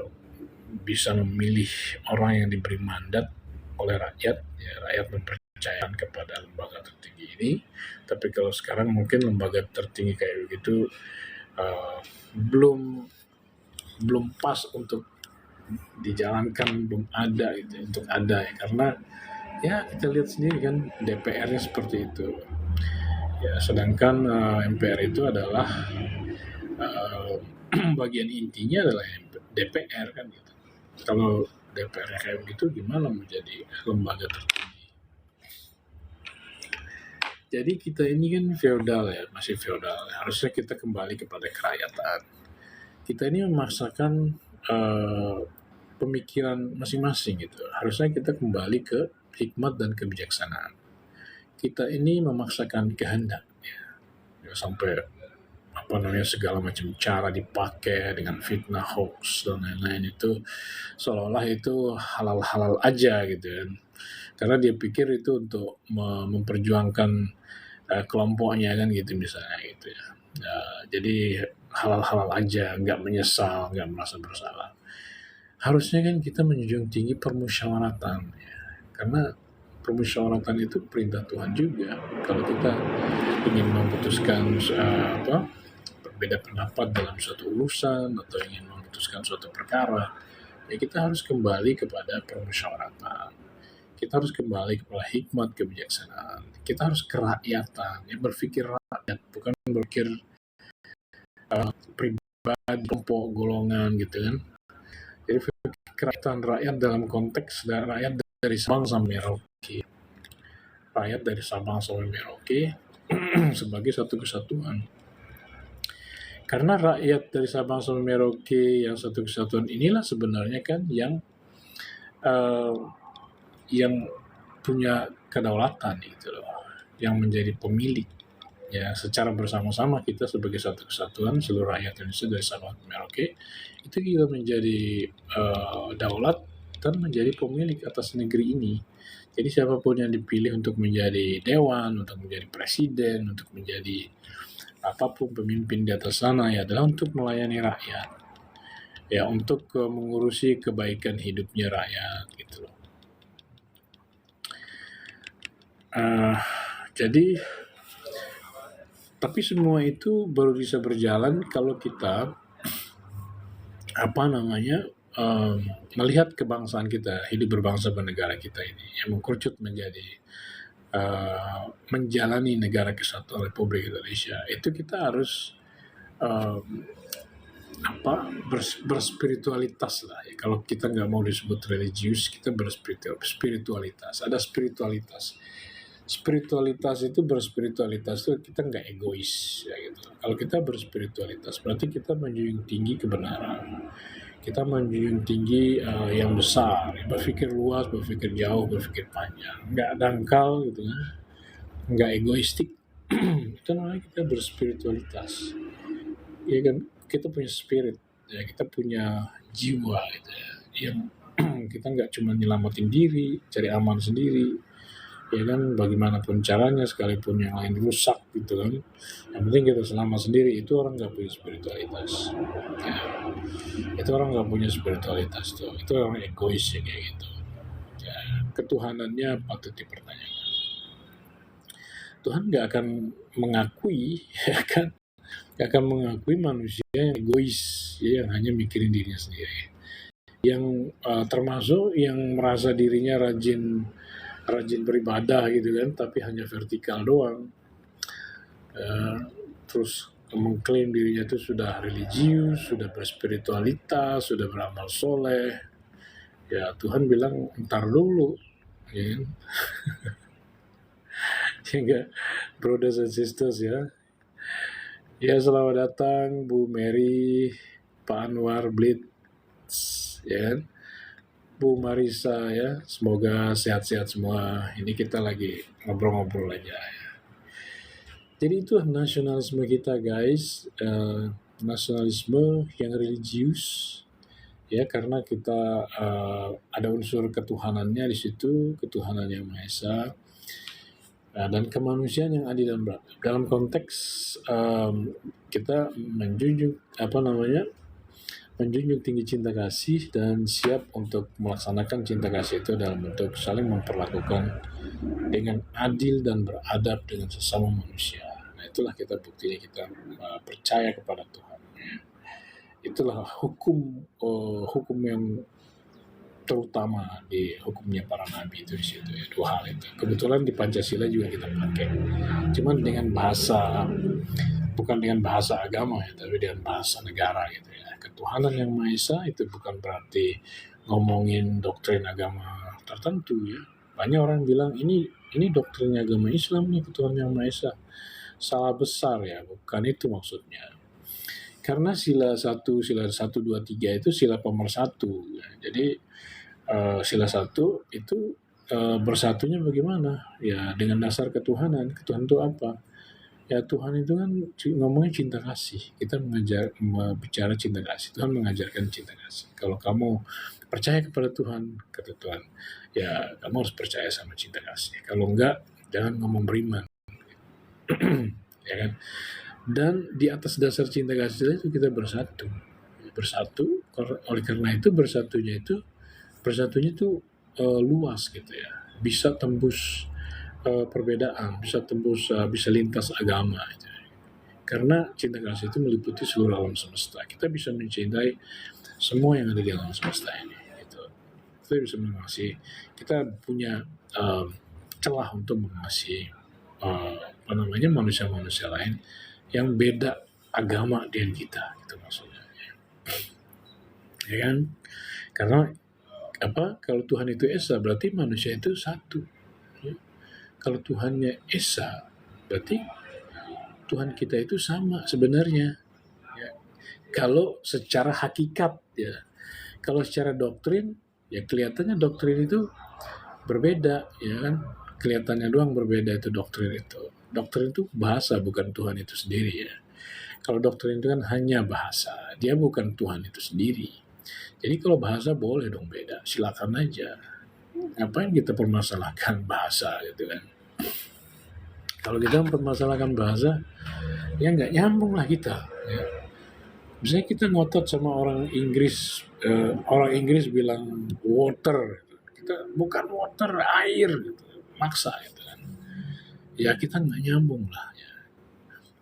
bisa memilih orang yang diberi mandat oleh rakyat, ya, rakyat mempercayakan kepada lembaga tertinggi ini. Tapi kalau sekarang mungkin lembaga tertinggi kayak begitu belum pas untuk dijalankan, belum ada gitu untuk ada ya, karena ya kita lihat sendiri kan DPR-nya seperti itu ya, sedangkan MPR itu adalah bagian intinya adalah DPR kan gitu. Kalau DPR kayak begitu gimana menjadi lembaga tertinggi? Jadi kita ini kan feodal ya, masih feodal. Harusnya kita kembali kepada kerakyatan. Kita ini memaksakan pemikiran masing-masing gitu. Harusnya kita kembali ke hikmat dan kebijaksanaan. Kita ini memaksakan kehendak ya, sampai segala macam cara dipakai dengan fitnah, hoax dan lain-lain, itu seolah-olah itu halal-halal aja gitu kan. Karena dia pikir itu untuk memperjuangkan kelompoknya kan gitu misalnya gitu ya. Jadi halal-halal aja, nggak menyesal, nggak merasa bersalah. Harusnya kan kita menjunjung tinggi permusyawaratan ya. Karena permusyawaratan itu perintah Tuhan juga. Kalau kita ingin memutuskan berbeda pendapat dalam suatu urusan atau ingin memutuskan suatu perkara, ya kita harus kembali kepada permusyawaratan. Kita harus kembali kepada hikmat kebijaksanaan. Kita harus kerakyatan, ya, berpikir rakyat, bukan berpikir pribadi, kelompok, golongan gitu kan. Jadi kerakyatan rakyat dalam konteks rakyat dari Sabang sampai Merauke. Rakyat dari Sabang sampai Merauke sebagai satu kesatuan. Karena rakyat dari Sabang sampai Merauke yang satu kesatuan inilah sebenarnya kan yang punya kedaulatan gitu loh, yang menjadi pemilik ya, secara bersama-sama kita sebagai satu kesatuan seluruh rakyat Indonesia dari Sabang sampai Merauke itu kita menjadi daulat dan menjadi pemilik atas negeri ini. Jadi siapapun yang dipilih untuk menjadi dewan, untuk menjadi presiden, untuk menjadi apapun pemimpin di atas sana ya adalah untuk melayani rakyat. Ya, untuk mengurusi kebaikan hidupnya rakyat gitu loh. Jadi tapi semua itu baru bisa berjalan kalau kita melihat kebangsaan kita, hidup berbangsa bernegara kita ini yang mengkerucut menjadi menjalani negara kesatuan Republik Indonesia. Itu kita harus berspiritualitas lah ya. Kalau kita nggak mau disebut religius, kita berspiritualitas. Ada spiritualitas. Spiritualitas itu berspiritualitas itu kita nggak egois ya gitu. Kalau kita berspiritualitas berarti kita menjunjung tinggi kebenaran. Kita menjunjung tinggi yang besar, berpikir luas, berpikir jauh, berpikir panjang, nggak dangkal gitu kan, nggak egoistik. Itu namanya kita berspiritualitas. Ya kan, kita punya spirit, ya kita punya jiwa gitu ya, yang kita nggak cuma nyelamatin diri, cari aman sendiri, ya kan, bagaimanapun caranya, sekalipun yang lain rusak gitu kan, yang penting kita selamat sendiri. Itu orang nggak punya spiritualitas ya. Itu orang nggak punya spiritualitas tuh, itu orang egois ya kayak gitu ya. Ketuhanannya patut dipertanyakan. Tuhan nggak akan mengakui ya kan, nggak akan mengakui manusia yang egois ya, yang hanya mikirin dirinya sendiri, yang termasuk yang merasa dirinya rajin beribadah gitu kan, tapi hanya vertikal doang. Terus mengklaim dirinya itu sudah religius, sudah berspiritualitas, sudah beramal soleh. Ya Tuhan bilang ntar dulu, ya kan? Sehingga brothers and sisters ya. Ya selamat datang Bu Mary, Pak Anwar Blitz, ya kan? Bu Marisa ya, semoga sehat-sehat semua. Ini kita lagi ngobrol-ngobrol aja. Jadi itu nasionalisme kita guys, nasionalisme yang religius ya, karena kita ada unsur ketuhanannya di situ, ketuhanan yang Maha Esa, dan kemanusiaan yang adil dan beradab. Dalam konteks kita menjunjung menjunjung tinggi cinta kasih dan siap untuk melaksanakan cinta kasih itu dalam bentuk saling memperlakukan dengan adil dan beradab dengan sesama manusia. Nah itulah kita buktinya kita percaya kepada Tuhan. Itulah hukum yang terutama di hukumnya para nabi itu di situ ya, dua hal itu. Kebetulan di Pancasila juga kita pakai, cuman dengan bahasa, bukan dengan bahasa agama ya, tapi dengan bahasa negara gitu ya. Ketuhanan yang Maha Esa itu bukan berarti ngomongin doktrin agama tertentu ya. Banyak orang bilang ini doktrin agama Islam nih, ketuhanan yang Maha Esa. Salah besar ya, bukan itu maksudnya. Karena sila 1, 2, 3 itu sila pemersatu ya. Jadi sila 1 itu bersatunya bagaimana? Ya dengan dasar ketuhanan. Ketuhanan itu apa? Ya Tuhan itu kan ngomongnya cinta kasih. Kita bicara cinta kasih. Tuhan mengajarkan cinta kasih. Kalau kamu percaya kepada Tuhan, kata Tuhan, ya kamu harus percaya sama cinta kasih. Kalau enggak, jangan ngomong beriman. Ya kan? Dan di atas dasar cinta kasih itu kita bersatu. Oleh karena itu bersatunya itu luas gitu ya, bisa tembus perbedaan, bisa tembus, bisa lintas agama gitu. Karena cinta kasih itu meliputi seluruh alam semesta. Kita bisa mencintai semua yang ada di alam semesta ini gitu. Kita bisa mengasihi, kita punya celah untuk mengasihi manusia-manusia lain yang beda agama dengan kita, itu maksudnya ya kan. Karena kalau Tuhan itu Esa, berarti manusia itu satu ya. Kalau Tuhannya Esa, berarti Tuhan kita itu sama sebenarnya ya. Kalau secara hakikat ya. Kalau secara doktrin ya kelihatannya doktrin itu berbeda ya kan. Kelihatannya doang berbeda itu doktrin itu. Doktrin itu bahasa, bukan Tuhan itu sendiri ya. Kalau doktrin itu kan hanya bahasa, dia bukan Tuhan itu sendiri. Jadi kalau bahasa boleh dong beda, silakan aja. Ngapain kita permasalahkan bahasa gitu kan? Kalau kita mempermasalahkan bahasa, ya nggak nyambung lah kita. Ya. Misalnya kita ngotot sama orang Inggris bilang water, kita bukan water, air, gitu. Maksa gitu kan. Ya kita nggak nyambung lah. Ya.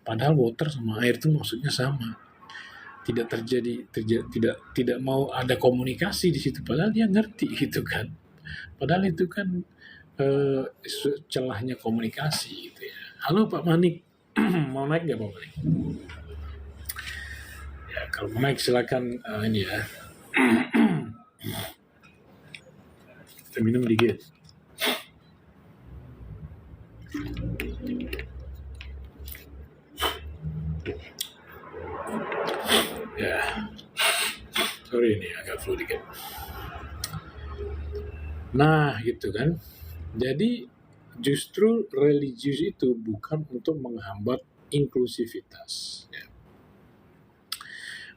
Padahal water sama air itu maksudnya sama. Tidak mau ada komunikasi di situ, padahal dia ngerti gitu kan. Padahal itu kan celahnya komunikasi gitu ya. Halo Pak Manik, mau naik nggak Pak Manik? Ya kalau mau naik silakan ini ya. Kita minum dikit. Ya, sorry ini flu dikit. Nah, gitu kan. Jadi justru religius itu bukan untuk menghambat inklusivitas. Ya.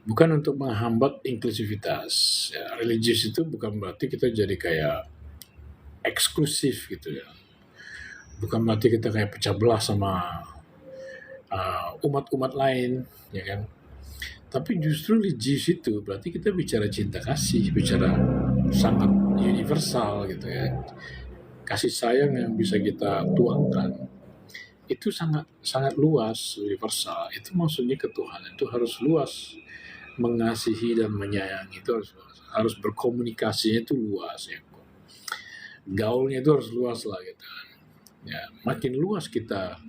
Bukan untuk menghambat inklusivitas. Ya, religius itu bukan berarti kita jadi kayak eksklusif gitu ya. Bukan berarti kita kayak pecah belah sama umat-umat lain, ya kan. Tapi justru religius itu berarti kita bicara cinta kasih, bicara sangat universal gitu ya. Kasih sayang yang bisa kita tuangkan itu sangat sangat luas, universal. Itu maksudnya ke Tuhan itu harus luas, mengasihi dan menyayangi itu harus luas. Harus berkomunikasinya itu luas ya. Gaulnya itu harus luas lah gitu. Ya, makin luas kita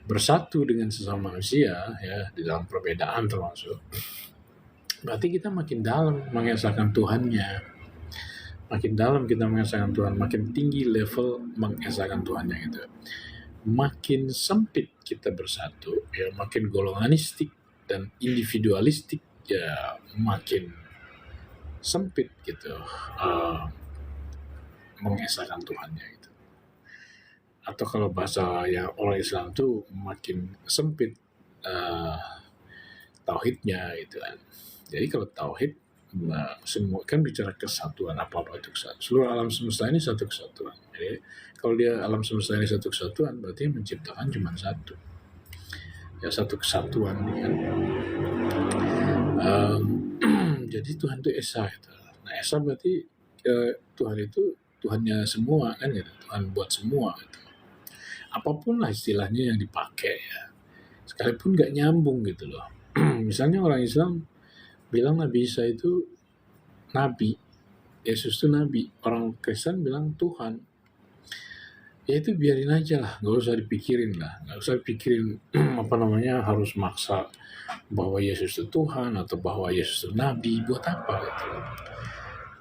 bersatu dengan sesama manusia ya di dalam perbedaan termasuk. Berarti kita makin dalam mengesahkan Tuhannya. Makin dalam kita mengesahkan Tuhan, makin tinggi level mengesahkan Tuhannya gitu. Makin sempit kita bersatu, ya makin golonganistik dan individualistik, ya makin sempit gitu mengesahkan Tuhannya gitu. Atau kalau bahasa yang orang Islam tuh makin sempit tauhidnya gitu kan. Jadi kalau tauhid, nah, semua kan bicara kesatuan, apa-apa itu kesatuan. Seluruh alam semesta ini satu kesatuan. Jadi kalau dia alam semesta ini satu kesatuan, berarti yang menciptakan cuma satu. Ya satu kesatuan kan. Jadi Tuhan itu Esa gitu. Nah Esa berarti Tuhan itu Tuhannya semua kan gitu. Tuhan buat semua gitu. Apapun lah istilahnya yang dipakai ya. Sekalipun nggak nyambung gitu loh. Misalnya orang Islam bilang Nabi Isa itu nabi, Yesus itu nabi. Orang Kristen bilang Tuhan. Ya itu biarin aja lah, nggak usah dipikirin lah, nggak usah pikirin harus maksa bahwa Yesus itu Tuhan atau bahwa Yesus itu nabi, buat apa gitu.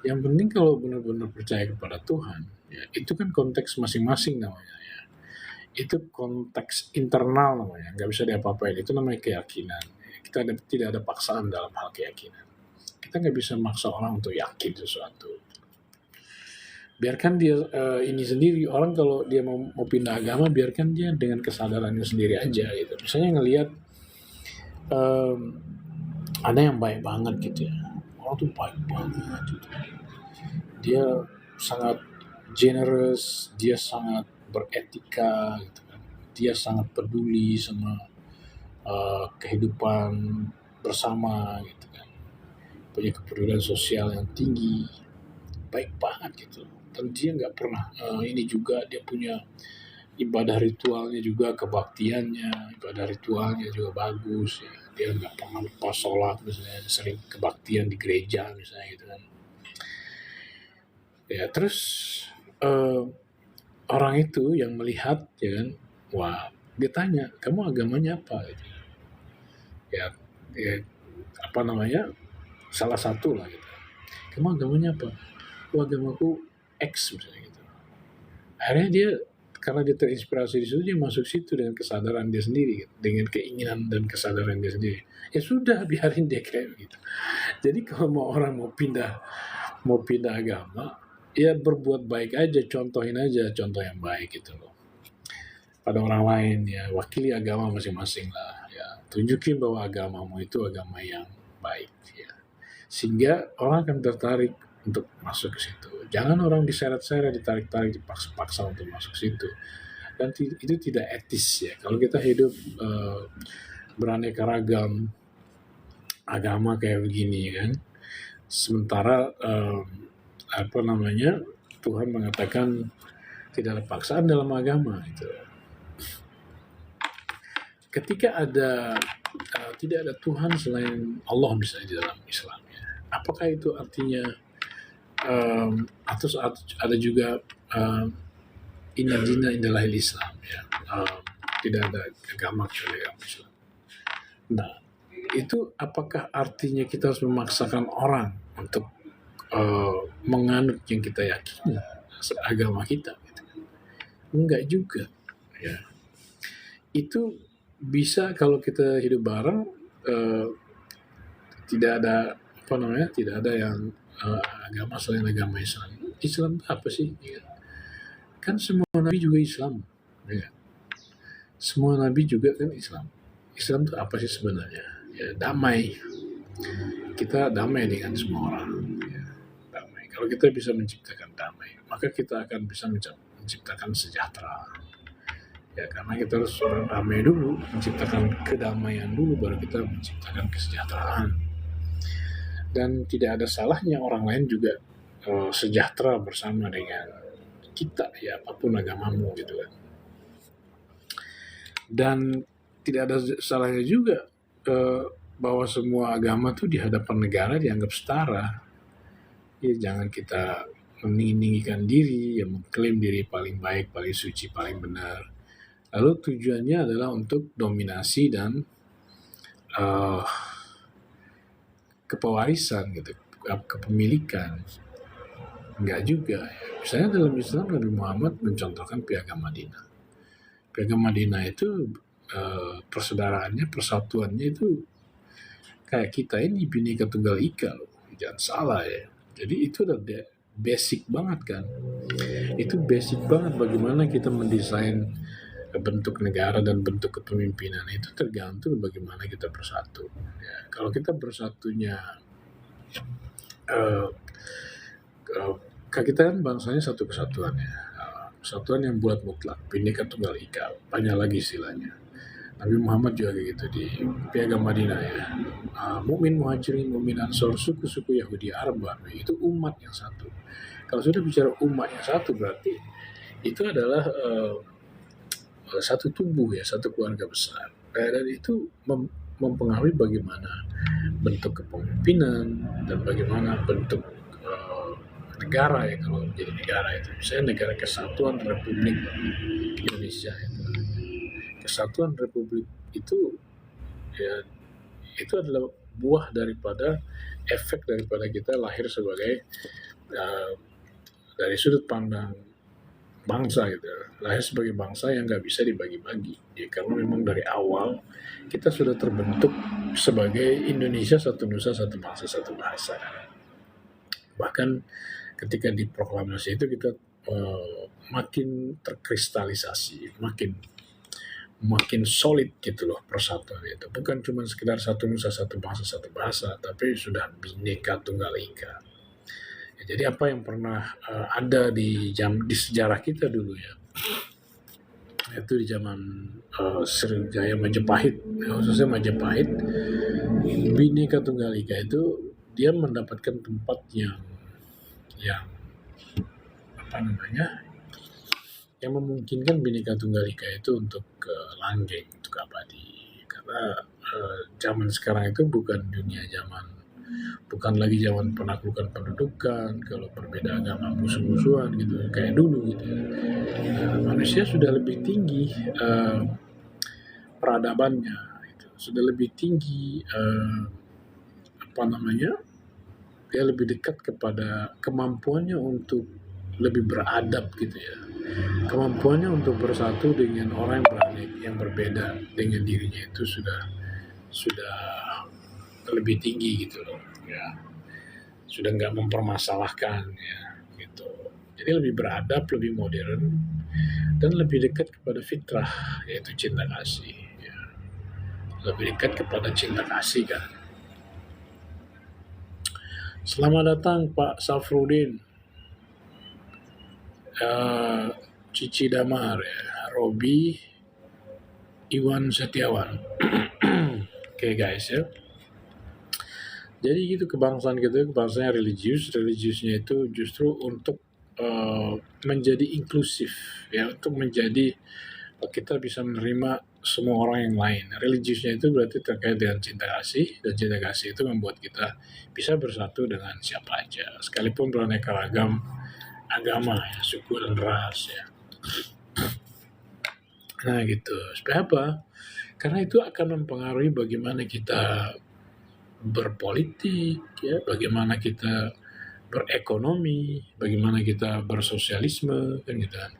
Yang penting kalau benar-benar percaya kepada Tuhan, ya itu kan konteks masing-masing namanya ya. Itu konteks internal namanya, nggak bisa diapa-apain. Itu namanya keyakinan. Kita tidak ada paksaan dalam hal keyakinan. Kita nggak bisa maksa orang untuk yakin sesuatu. Biarkan dia ini sendiri. Orang kalau dia mau pindah agama, biarkan dia dengan kesadarannya sendiri aja gitu. Misalnya ngelihat ada yang baik banget gitu ya. Orang tuh baik banget gitu. Dia sangat generous, dia sangat beretika gitu kan. Dia sangat peduli sama kehidupan bersama gitu kan. Punya kepedulian sosial yang tinggi. Baik banget gitu. Dan dia nggak pernah ini juga dia punya ibadah ritualnya juga, kebaktiannya, ibadah ritualnya juga bagus ya. Dia nggak pernah lupa sholat misalnya, sering kebaktian di gereja misalnya gitu kan. Ya terus orang itu yang melihat ya kan, wah dia tanya kamu agamanya apa gitu. Ya apa namanya, salah satu lah gitu. Kamu agamanya apa? Agamaku X misalnya gitu. Akhirnya dia karena dia terinspirasi di situ, dia masuk situ dengan kesadaran dia sendiri gitu. Dengan keinginan dan kesadaran dia sendiri. Ya sudah, biarin dia kayak gitu. Jadi kalau mau orang mau pindah agama, ya berbuat baik aja, contohin aja contoh yang baik gitu loh. Pada orang lain ya, wakili agama masing-masing lah ya. Tunjukin bahwa agamamu itu agama yang baik ya. Sehingga orang akan tertarik untuk masuk ke situ. Jangan orang diseret-seret, ditarik-tarik, dipaksa-paksa untuk masuk situ. Dan itu tidak etis ya. Kalau kita hidup beraneka ragam agama kayak begini kan, sementara Tuhan mengatakan tidak ada paksaan dalam agama itu. Ketika tidak ada Tuhan selain Allah misalnya di dalam Islam ya. Apakah itu artinya atau ada juga inna dina indallahil Islam ya, tidak ada agama kecuali agama Islam. Nah itu apakah artinya kita harus memaksakan orang untuk menganut yang kita yakini agama kita gitu. Enggak juga ya. Itu bisa kalau kita hidup bareng, tidak ada yang agama selain agama Islam. Islam itu apa sih? Ya, kan semua nabi juga Islam. Ya. Semua nabi juga kan Islam. Islam itu apa sih sebenarnya? Ya, damai. Kita damai dengan semua orang. Ya, damai. Kalau kita bisa menciptakan damai, maka kita akan bisa menciptakan sejahtera. Ya, karena kita harus berdamai dulu, menciptakan kedamaian dulu, baru kita menciptakan kesejahteraan. Dan tidak ada salahnya orang lain juga sejahtera bersama dengan kita, ya apapun agamamu gitu kan. Dan tidak ada salahnya juga bahwa semua agama tuh di hadapan negara dianggap setara. Ya, jangan kita meninggikan diri, yang mengklaim diri paling baik, paling suci, paling benar. Lalu tujuannya adalah untuk dominasi dan kepewarisan gitu, kepemilikan. Enggak juga. Misalnya dalam Islam Nabi Muhammad mencontohkan piagam Madinah. Piagam Madinah itu persaudaraannya, persatuannya itu kayak kita ini Bhinneka Tunggal Ika loh. Jangan salah ya. Jadi itu udah basic banget kan. Itu basic banget bagaimana kita mendesain bentuk negara dan bentuk kepemimpinan itu tergantung bagaimana kita bersatu. Ya, kalau kita bersatunya, kita kan bangsanya satu kesatuan ya, kesatuan yang bulat mutlak, Bhinneka Tunggal Ika, banyak lagi istilahnya. Nabi Muhammad juga kayak gitu di piagam Madinah ya. Mukmin, muhajirin, mukmin ansor, suku-suku Yahudi, Arab, itu umat yang satu. Kalau sudah bicara umat yang satu berarti itu adalah satu tubuh ya, satu keluarga besar. Dan itu mempengaruhi bagaimana bentuk kepemimpinan dan bagaimana bentuk negara ya, kalau menjadi negara itu. Misalnya negara Kesatuan Republik Indonesia itu. Kesatuan Republik itu ya, itu adalah buah daripada efek daripada kita lahir sebagai dari sudut pandang bangsa gitu, lahir sebagai bangsa yang nggak bisa dibagi-bagi ya, karena memang dari awal kita sudah terbentuk sebagai Indonesia satu nusa satu bangsa satu bahasa. Bahkan ketika diproklamasi itu kita makin terkristalisasi, makin solid gitu loh persatuan itu. Bukan cuma sekedar satu nusa satu bangsa satu bahasa, tapi sudah Bhinneka Tunggal Ika. Ya, jadi apa yang pernah ada di sejarah kita dulu ya, itu di zaman Sriwijaya Majapahit, khususnya Majapahit, Bhinneka Tunggal Ika itu dia mendapatkan tempat yang apa namanya, yang memungkinkan Bhinneka Tunggal Ika itu untuk langgeng, untuk abadi. Karena zaman sekarang itu bukan lagi zaman penaklukan pendudukan, kalau berbeda agama musuh-musuhan gitu, kayak dulu gitu. Manusia sudah lebih tinggi peradabannya, gitu. Sudah lebih tinggi dia lebih dekat kepada kemampuannya untuk lebih beradab gitu ya. Kemampuannya untuk bersatu dengan orang yang berbeda dengan dirinya itu sudah lebih tinggi gitu loh ya. Sudah nggak mempermasalahkan ya gitu. Jadi lebih beradab, lebih modern, dan lebih dekat kepada fitrah, yaitu cinta kasih ya. Lebih dekat kepada cinta kasih kan. Selamat datang Pak Safrudin, Cici Damar ya, Robi, Iwan Setiawan. Oke guys ya. Jadi gitu kebangsaan kita, kebangsaan religiusnya itu justru untuk menjadi inklusif ya, untuk menjadi kita bisa menerima semua orang yang lain. Religiusnya itu berarti terkait dengan cinta kasih, dan cinta kasih itu membuat kita bisa bersatu dengan siapa aja, sekalipun beraneka ragam agama ya, suku dan ras ya. Nah gitu. Supaya apa? Karena itu akan mempengaruhi bagaimana kita berpolitik ya, bagaimana kita berekonomi, bagaimana kita bersosialisme kan gitu kan.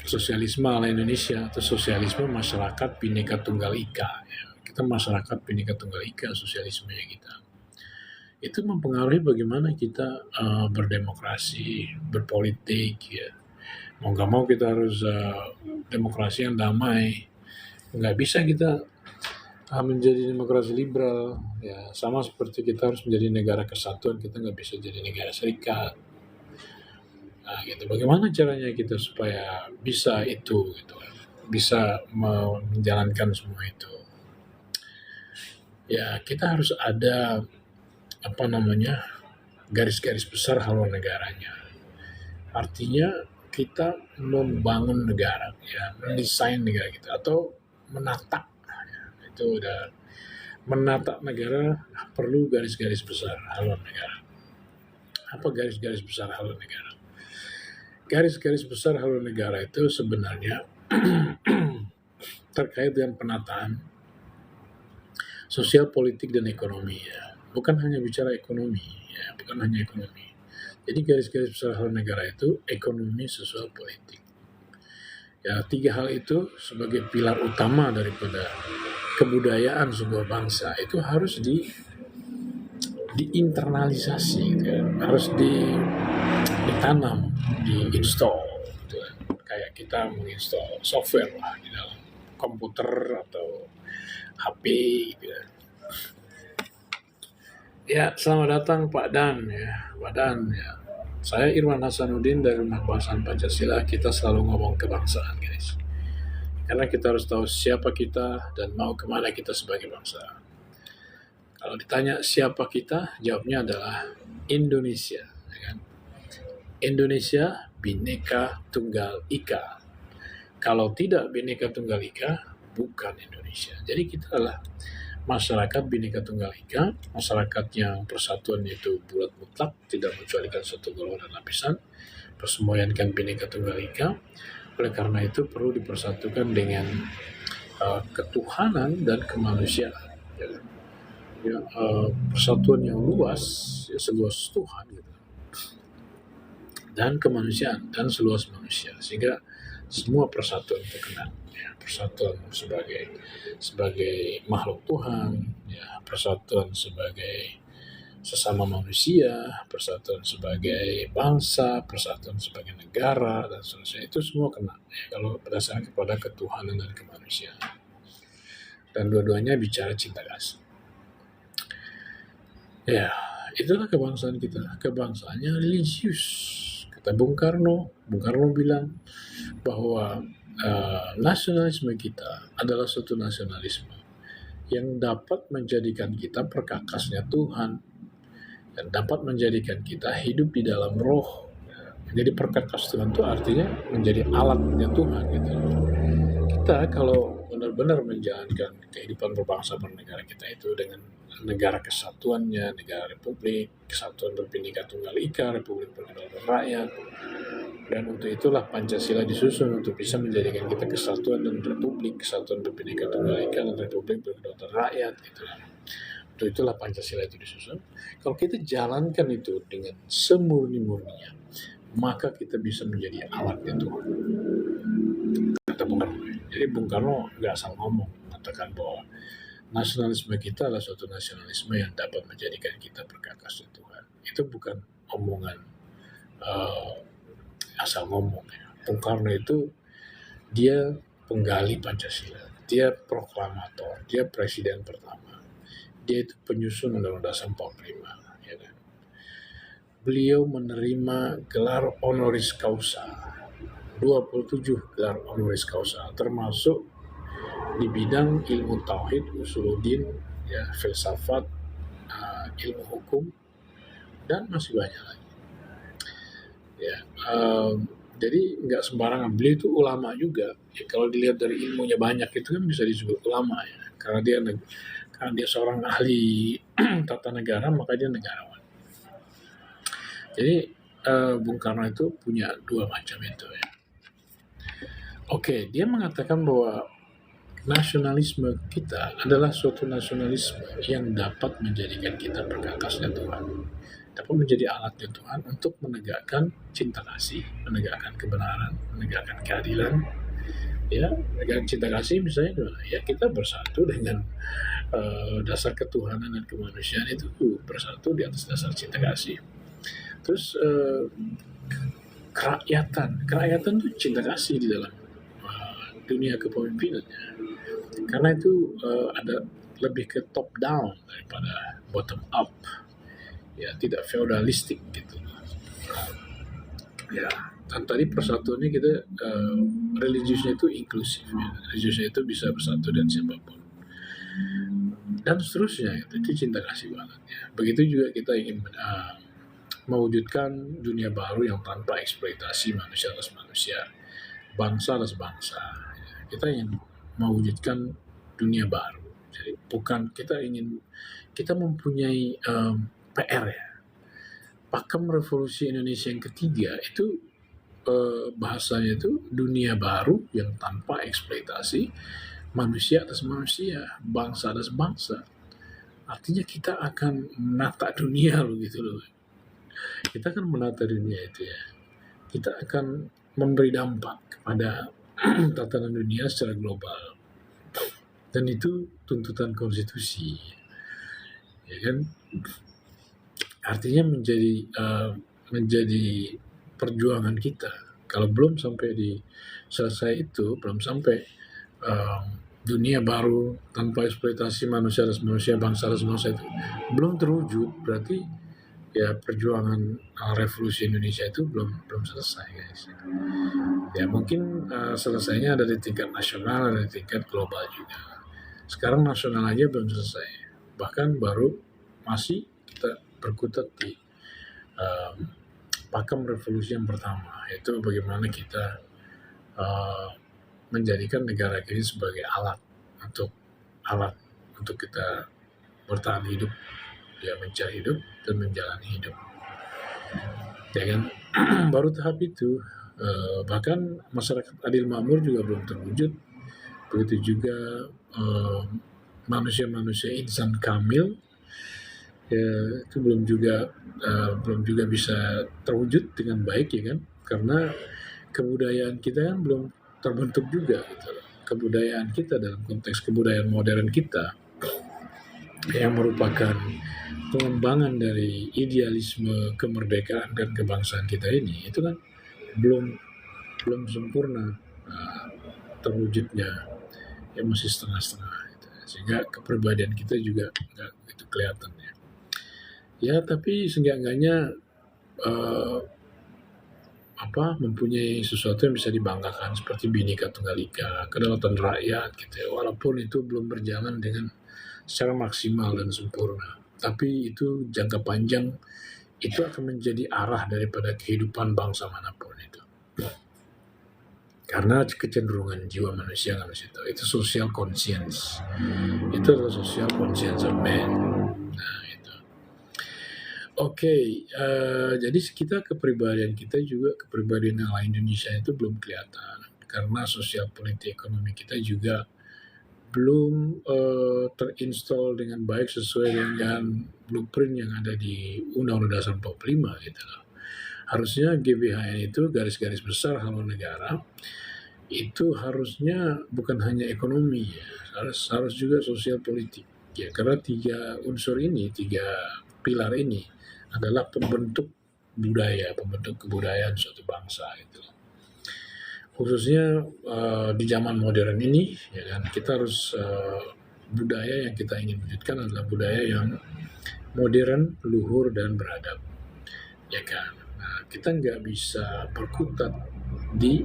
Sosialisme ala Indonesia atau sosialisme masyarakat Bhinneka Tunggal Ika ya. Kita masyarakat Bhinneka Tunggal Ika sosialismenya kita. itu mempengaruhi bagaimana kita berdemokrasi, berpolitik, ya. Mau nggak mau kita harus demokrasi yang damai. Nggak bisa kita menjadi demokrasi liberal, ya sama seperti kita harus menjadi negara kesatuan, kita nggak bisa jadi negara serikat. Nah, gitu. Bagaimana caranya kita supaya bisa itu, gitu, bisa menjalankan semua itu? Ya kita harus ada garis-garis besar haluan negaranya. Artinya kita membangun negara, ya, mendesain negara kita atau menata. Ya, itu udah menata negara perlu garis-garis besar haluan negara. Apa garis-garis besar haluan negara? Garis-garis besar haluan negara itu sebenarnya terkait dengan penataan sosial, politik, dan ekonomi, ya. Bukan hanya bicara ekonomi, ya, bukan hanya ekonomi. Jadi garis-garis besar haluan negara itu ekonomi, sosial, politik. Ya, 3 hal itu sebagai pilar utama daripada kebudayaan sebuah bangsa itu harus diinternalisasi, gitu ya. Harus ditanam, diinstal, gitu ya. Kayak kita menginstal software lah di dalam komputer atau HP, gitu ya. Ya, selamat datang Pak Dan, ya. Pak Dan, ya. Saya Irwan Hasanuddin dari Rumah Kebangsaan Pancasila. Kita selalu ngomong kebangsaan, guys. Karena kita harus tahu siapa kita dan mau kemana kita sebagai bangsa. Kalau ditanya siapa kita, jawabnya adalah Indonesia. Ya kan? Indonesia Bhinneka Tunggal Ika. Kalau tidak Bhinneka Tunggal Ika, bukan Indonesia. Jadi kita adalah masyarakat Bhinneka Tunggal Ika, masyarakat yang persatuan itu bulat mutlak, tidak mencualikan satu golongan dan lapisan, persemuayankan Bhinneka Tunggal Ika. Oleh karena itu perlu dipersatukan dengan ketuhanan dan kemanusiaan. Ya, persatuan yang luas, ya, seluas Tuhan, gitu, dan kemanusiaan dan seluas manusia, sehingga semua persatuan terkena, ya, persatuan sebagai makhluk Tuhan, ya, persatuan sebagai sesama manusia, persatuan sebagai bangsa, persatuan sebagai negara, dan seterusnya. Itu semua kena, ya, kalau berdasarkan kepada ketuhanan dan kemanusiaan. Dan dua-duanya bicara cinta kasih. Ya, itulah kebangsaan kita. Kebangsaannya religius. Kata Bung Karno bilang bahwa nasionalisme kita adalah suatu nasionalisme yang dapat menjadikan kita perkakasnya Tuhan dan dapat menjadikan kita hidup di dalam roh. Jadi perkakas Tuhan itu artinya menjadi alatnya Tuhan, gitu. Kita kalau benar-benar menjalankan kehidupan berbangsa bernegara kita itu dengan negara kesatuannya, negara republik, kesatuan berbhinneka tunggal ika, republik berkedaulatan rakyat. Dan untuk itulah Pancasila disusun untuk bisa menjadikan kita kesatuan dan republik, kesatuan berbhinneka tunggal ika dan republik berkedaulatan rakyat, gitu. Untuk itulah Pancasila itu disusun. Kalau kita jalankan itu dengan semurni-murninya, maka kita bisa menjadi alatnya Tuhan. Kata Bung Karno. Jadi Bung Karno nggak asal ngomong, mengatakan bahwa nasionalisme kita adalah suatu nasionalisme yang dapat menjadikan kita perkakasnya Tuhan. Itu bukan omongan asal ngomong. Ya. Bung Karno itu dia penggali Pancasila, dia proklamator, dia presiden pertama, dia itu penyusun Undang-Undang Dasar 45. Ya kan? Beliau menerima gelar honoris causa, 27 gelar honoris causa, termasuk di bidang ilmu tauhid, usuluddin, ya, filsafat, ilmu hukum, dan masih banyak lagi. Ya, jadi nggak sembarangan. Beliau itu ulama juga. Ya, kalau dilihat dari ilmunya banyak itu kan bisa disebut ulama, ya. Karena dia seorang ahli tata negara, maka dia negarawan. Jadi Bung Karno itu punya dua macam itu, ya. Oke, dia mengatakan bahwa nasionalisme kita adalah suatu nasionalisme yang dapat menjadikan kita perkakasnya Tuhan, dapat menjadi alatnya Tuhan untuk menegakkan cinta kasih, menegakkan kebenaran, menegakkan keadilan, Ya, dengan cinta kasih misalnya, ya kita bersatu dengan dasar ketuhanan dan kemanusiaan itu bersatu di atas dasar cinta kasih. Terus kerakyatan itu cinta kasih di dalam dunia kepemimpinannya. Karena itu ada lebih ke top down daripada bottom up, ya tidak feodalistik gitu. Ya, dan tadi persatuannya kita religiusnya itu inklusif, ya. Religiusnya itu bisa bersatu dan siapapun dan seterusnya, itu cinta kasih banget ya. Begitu juga kita ingin mewujudkan dunia baru yang tanpa eksploitasi manusia atas manusia, bangsa atas bangsa. Kita ingin mewujudkan dunia baru. Jadi bukan kita mempunyai PR ya. Pakem Revolusi Indonesia yang ketiga itu bahasanya itu dunia baru yang tanpa eksploitasi manusia atas manusia, bangsa atas bangsa. Artinya kita akan menata dunia loh gitu loh. Kita akan menata dunia itu ya. Kita akan memberi dampak kepada tatanan dunia secara global. Dan itu tuntutan konstitusi. Ya kan? Artinya menjadi perjuangan kita. Kalau belum sampai selesai itu, belum sampai dunia baru tanpa eksploitasi manusia atas manusia, bangsa atas bangsa itu belum terwujud, berarti ya perjuangan revolusi Indonesia itu belum selesai, guys. Ya mungkin selesainya ada di tingkat nasional, ada di tingkat global juga. Sekarang nasional aja belum selesai, bahkan baru masih kita berkutat di pakem revolusi yang pertama, yaitu bagaimana kita menjadikan negara ini sebagai alat untuk kita bertahan hidup, ya mencari hidup dan menjalani hidup. Ya kan? Baru tahap itu, bahkan masyarakat adil makmur juga belum terwujud. Begitu juga manusia-manusia insan kamil, ya itu belum juga bisa terwujud dengan baik, ya kan? Karena kebudayaan kita kan belum terbentuk juga gitu. Kebudayaan kita dalam konteks kebudayaan modern kita yang merupakan pengembangan dari idealisme kemerdekaan dan kebangsaan kita ini, itu kan belum sempurna terwujudnya, ya masih setengah-setengah gitu. Sehingga kepribadian kita juga nggak itu kelihatan ya. Tapi seenggak-enggaknya mempunyai sesuatu yang bisa dibanggakan seperti Bhinneka Tunggal Ika, kedaulatan rakyat gitu ya. Walaupun itu belum berjalan dengan secara maksimal dan sempurna, tapi itu jangka panjang itu akan menjadi arah daripada kehidupan bangsa manapun itu. Karena kecenderungan jiwa manusia kan itu social conscience. Itu adalah social conscience of man. Nah, itu. Oke, jadi kita kepribadian yang lain Indonesia itu belum kelihatan karena sosial politik ekonomi kita juga belum terinstall dengan baik sesuai dengan blueprint yang ada di Undang-Undang Dasar 45 gitu loh. Harusnya GBHN itu garis-garis besar haluan negara itu harusnya bukan hanya ekonomi ya, harus juga sosial politik ya, karena tiga pilar ini adalah pembentuk kebudayaan suatu bangsa gitu. Khususnya di zaman modern ini, ya kan, kita harus budaya yang kita ingin wujudkan adalah budaya yang modern, luhur dan beradab, ya kan. Nah, kita nggak bisa berkutat di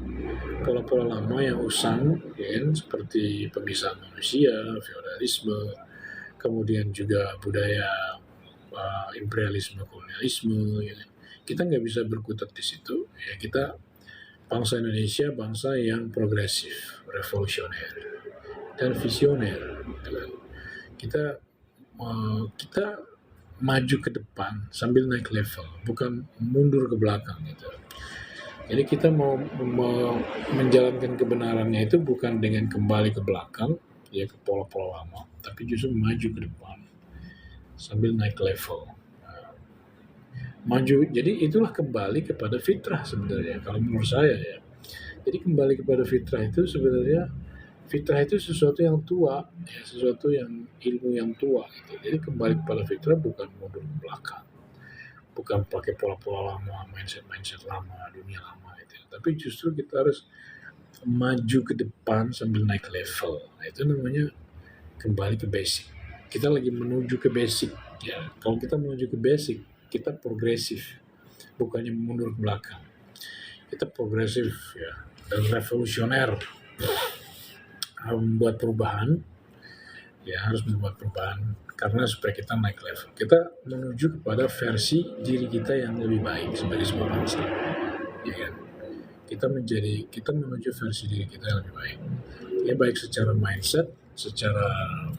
pola-pola lama yang usang, ya kan, seperti pemisahan manusia, feodalisme, kemudian juga budaya imperialisme, kolonialisme, ya kan. Kita nggak bisa berkutat di situ. Ya, kita bangsa Indonesia bangsa yang progresif, revolusioner, dan visioner. Kita maju ke depan sambil naik level, bukan mundur ke belakang gitu. Jadi kita mau menjalankan kebenarannya itu bukan dengan kembali ke belakang, ya ke pola-pola lama, tapi justru maju ke depan sambil naik level. Maju, jadi itulah kembali kepada fitrah sebenarnya kalau menurut saya ya. Jadi kembali kepada fitrah itu sebenarnya fitrah itu sesuatu yang tua, ya, sesuatu yang ilmu yang tua. Gitu. Jadi kembali kepada fitrah bukan mundur ke belakang, bukan pakai pola-pola lama, mindset-mindset lama, dunia lama itu. Tapi justru kita harus maju ke depan sambil naik level. Nah, itu namanya kembali ke basic. Kita lagi menuju ke basic. Ya, kalau kita menuju ke basic, kita progresif, bukannya mundur ke belakang. Kita progresif ya dan revolusioner, membuat perubahan, ya harus membuat perubahan karena supaya kita naik level. Kita menuju kepada versi diri kita yang lebih baik sebagai sebuah bangsa. Ya kan? Kita menuju versi diri kita yang lebih baik. Ya baik secara mindset, secara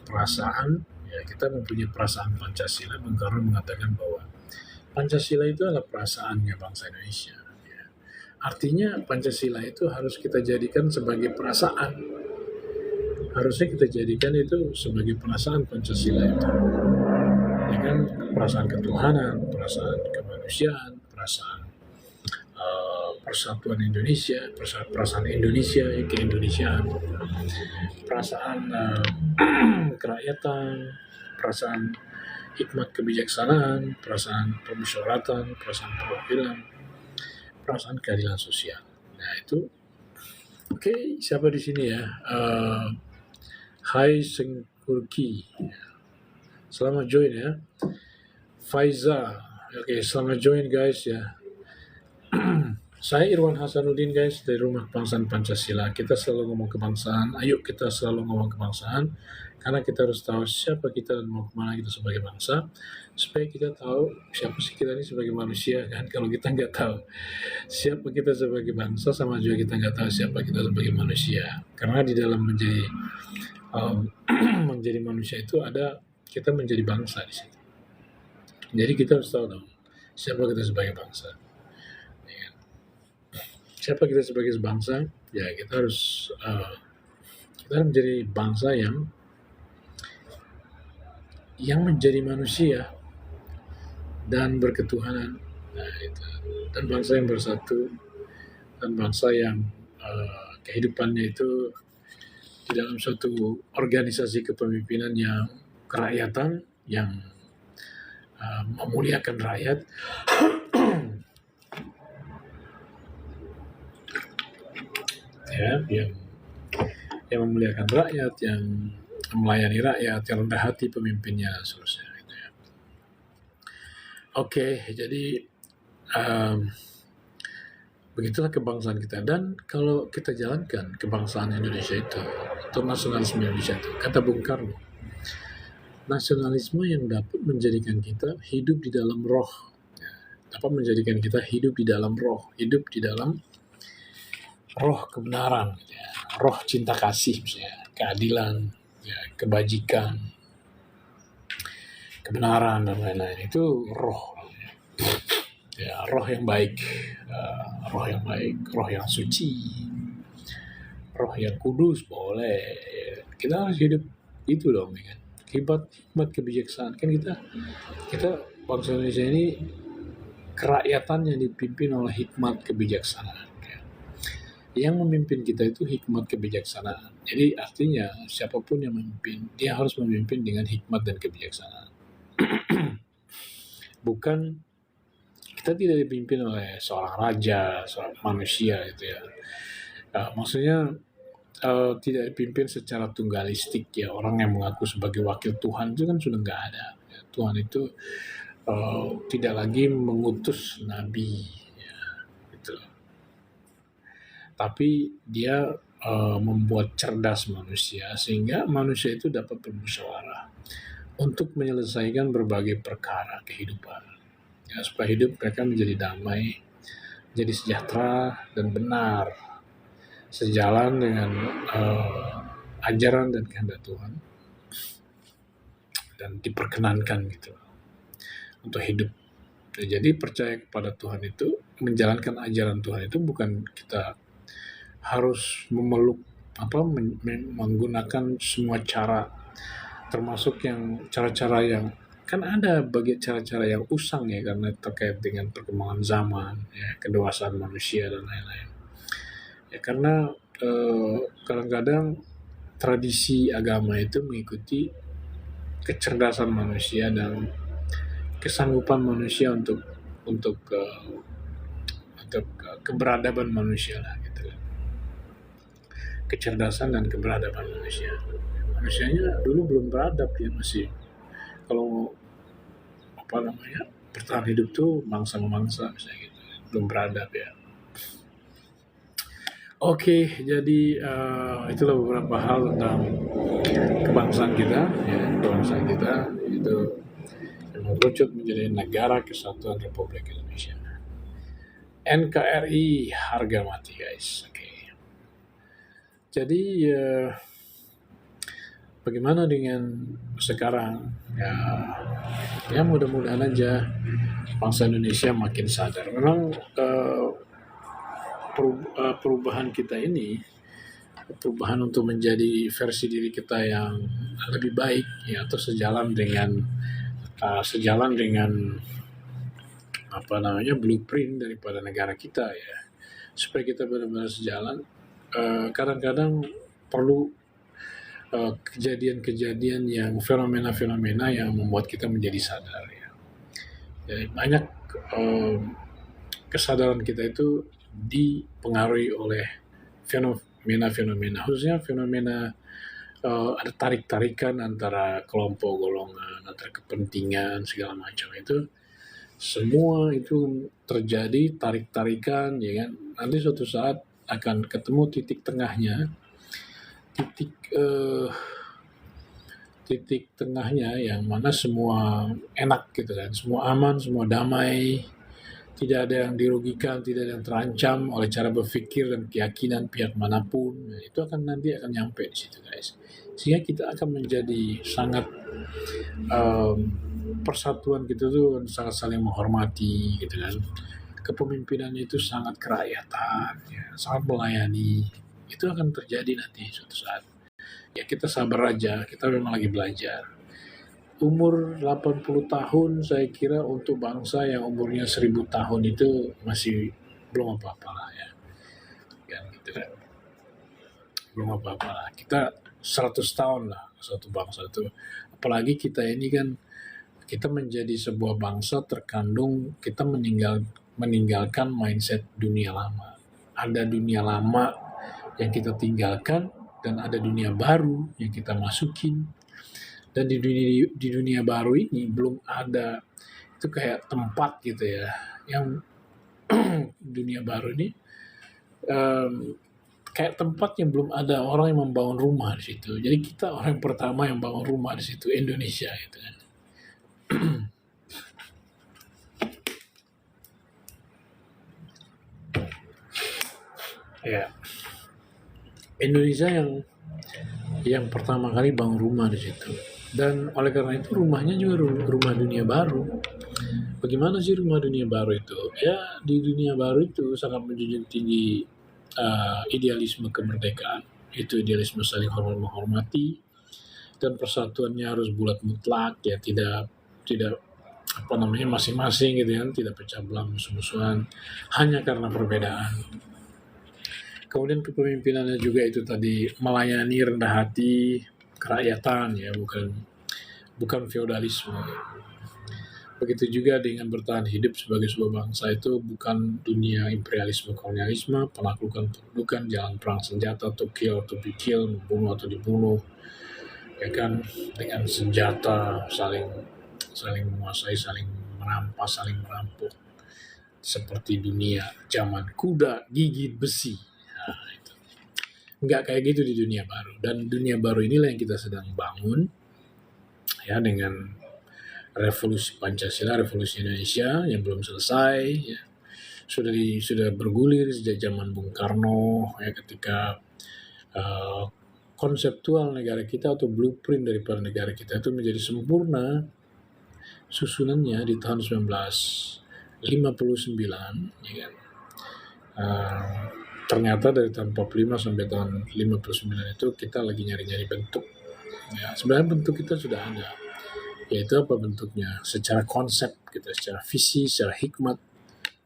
perasaan, ya kita mempunyai perasaan Pancasila. Bung Karno mengatakan bahwa Pancasila itu adalah perasaannya bangsa Indonesia. Ya. Artinya Pancasila itu harus kita jadikan sebagai perasaan. Harusnya kita jadikan itu sebagai perasaan Pancasila itu. Ya kan, perasaan ketuhanan, perasaan kemanusiaan, perasaan persatuan Indonesia, perasaan Indonesia, keindonesiaan, perasaan kerakyatan, perasaan hikmat kebijaksanaan, perasaan permusyawaratan, perasaan perwakilan, perasaan keadilan sosial. Nah itu, oke, siapa di sini ya? Hai Sengkurki, selamat join ya. Faiza, oke, selamat join guys ya. Saya Irwan Hasanuddin guys dari Rumah Kebangsaan Pancasila. Kita selalu ngomong kebangsaan. Ayo kita selalu ngomong kebangsaan karena kita harus tahu siapa kita dan mau kemana kita sebagai bangsa supaya kita tahu siapa sih kita ini sebagai manusia kan. Kalau kita nggak tahu siapa kita sebagai bangsa sama juga kita nggak tahu siapa kita sebagai manusia. Karena di dalam menjadi menjadi manusia itu ada kita menjadi bangsa di situ. Jadi kita harus tahu dong siapa kita sebagai bangsa. Siapa kita sebagai bangsa? Ya kita harus menjadi bangsa yang menjadi manusia dan berketuhanan. Nah, itu. Dan bangsa yang bersatu dan bangsa yang kehidupannya itu di dalam suatu organisasi kepemimpinan yang kerakyatan yang memuliakan rakyat. Ya, yang memuliakan rakyat, yang melayani rakyat, yang rendah hati pemimpinnya, dan seterusnya. Gitu ya. Oke, jadi begitulah kebangsaan kita. Dan kalau kita jalankan kebangsaan Indonesia itu, atau nasionalisme Indonesia itu, kata Bung Karno, nasionalisme yang dapat menjadikan kita hidup di dalam roh, dapat menjadikan kita hidup di dalam roh, hidup di dalam roh kebenaran, ya. Roh cinta kasih, misalnya, keadilan, ya, kebajikan, kebenaran dan lain-lain itu roh, ya, roh yang baik, roh yang suci, roh yang kudus boleh. Kita harus hidup itu dong, kan? Hikmat kebijaksanaan kan kita bangsa Indonesia ini kerakyatan yang dipimpin oleh hikmat kebijaksanaan. Yang memimpin kita itu hikmat kebijaksanaan. Jadi artinya siapapun yang memimpin, dia harus memimpin dengan hikmat dan kebijaksanaan. Bukan, kita tidak dipimpin oleh seorang raja, seorang manusia gitu ya. Maksudnya tidak dipimpin secara tunggalistik ya. Orang yang mengaku sebagai wakil Tuhan itu kan sudah nggak ada. Ya, Tuhan itu tidak lagi mengutus nabi. Tapi dia membuat cerdas manusia sehingga manusia itu dapat bermusyawarah untuk menyelesaikan berbagai perkara kehidupan. Ya, supaya hidup mereka menjadi damai, jadi sejahtera dan benar, sejalan dengan ajaran dan kehendak Tuhan, dan diperkenankan gitu untuk hidup. Jadi percaya kepada Tuhan itu, menjalankan ajaran Tuhan itu bukan kita harus memeluk menggunakan semua cara, termasuk yang cara-cara yang kan ada bagi cara-cara yang usang ya karena terkait dengan perkembangan zaman, ya, kedewasaan manusia dan lain-lain. Ya karena kadang-kadang tradisi agama itu mengikuti kecerdasan manusia dan kesanggupan manusia untuk keberadaban manusia lah gitu. Kecerdasan dan keberadaban manusia. Manusianya dulu belum beradab, ya masih kalau bertahan hidup tuh mangsa-mangsa misalnya gitu, belum beradab ya. Oke, jadi itulah beberapa hal tentang kebangsaan kita, ya kebangsaan kita itu yang mengerucut menjadi Negara Kesatuan Republik Indonesia. NKRI harga mati guys. Oke. Jadi bagaimana dengan sekarang? Ya mudah-mudahan aja bangsa Indonesia makin sadar. Memang perubahan kita ini, perubahan untuk menjadi versi diri kita yang lebih baik, ya atau sejalan dengan blueprint daripada negara kita ya, supaya kita benar-benar sejalan. Kadang-kadang perlu kejadian-kejadian yang fenomena-fenomena yang membuat kita menjadi sadar ya. Jadi banyak kesadaran kita itu dipengaruhi oleh fenomena-fenomena, khususnya fenomena ada tarik-tarikan antara kelompok golongan, antara kepentingan segala macam itu. Semua itu terjadi tarik-tarikan, ya kan. Nanti suatu saat akan ketemu titik tengahnya, titik tengahnya yang mana semua enak gitu kan, semua aman, semua damai, tidak ada yang dirugikan, tidak ada yang terancam oleh cara berpikir dan keyakinan pihak manapun. Nah, itu nanti akan nyampe di situ guys. Sehingga kita akan menjadi sangat persatuan kita tuh sangat saling menghormati gitu kan. Kepemimpinannya itu sangat kerakyatan, ya, sangat melayani. Itu akan terjadi nanti suatu saat. Ya kita sabar aja, kita memang lagi belajar. Umur 80 tahun saya kira untuk bangsa yang umurnya 1000 tahun itu masih belum apa-apa lah ya. Gitu kan. Belum apa-apa lah. Kita 100 tahun lah satu bangsa itu. Apalagi kita ini kan, kita menjadi sebuah bangsa terkandung, kita meninggalkan mindset dunia lama. Ada dunia lama yang kita tinggalkan dan ada dunia baru yang kita masukin. Dan di dunia baru ini belum ada itu kayak tempat gitu ya, yang dunia baru ini kayak tempat yang belum ada orang yang membangun rumah di situ. Jadi kita orang pertama yang bangun rumah di situ, Indonesia gitu kan. Ya, Indonesia yang pertama kali bangun rumah di situ. Dan oleh karena itu rumahnya juga rumah dunia baru. Bagaimana sih rumah dunia baru itu? Ya di dunia baru itu sangat menjunjung tinggi idealisme kemerdekaan. Itu idealisme saling hormat menghormati, dan persatuannya harus bulat mutlak ya, tidak masing-masing gitu kan, tidak pecah belah musuh-musuhan hanya karena perbedaan. Kemudian kepemimpinannya juga itu tadi melayani, rendah hati, kerakyatan ya, bukan feodalisme. Begitu juga dengan bertahan hidup sebagai sebuah bangsa itu bukan dunia imperialisme, kolonialisme, penaklukan, jalan perang senjata, to kill, to be killed, membunuh atau dibunuh, ya kan, dengan senjata saling menguasai, saling merampas, saling merampok, seperti dunia zaman kuda gigit besi. Nah, itu nggak kayak gitu di dunia baru. Dan dunia baru inilah yang kita sedang bangun ya, dengan revolusi Pancasila, revolusi Indonesia yang belum selesai ya. Sudah bergulir sejak zaman Bung Karno ya, ketika konseptual negara kita atau blueprint daripada negara kita itu menjadi sempurna susunannya di tahun 1959 ya kan. Ternyata dari tahun 45 sampai tahun 59 itu kita lagi nyari-nyari bentuk ya. Sebenarnya bentuk kita sudah ada, yaitu apa bentuknya, secara konsep gitu, secara visi, secara hikmat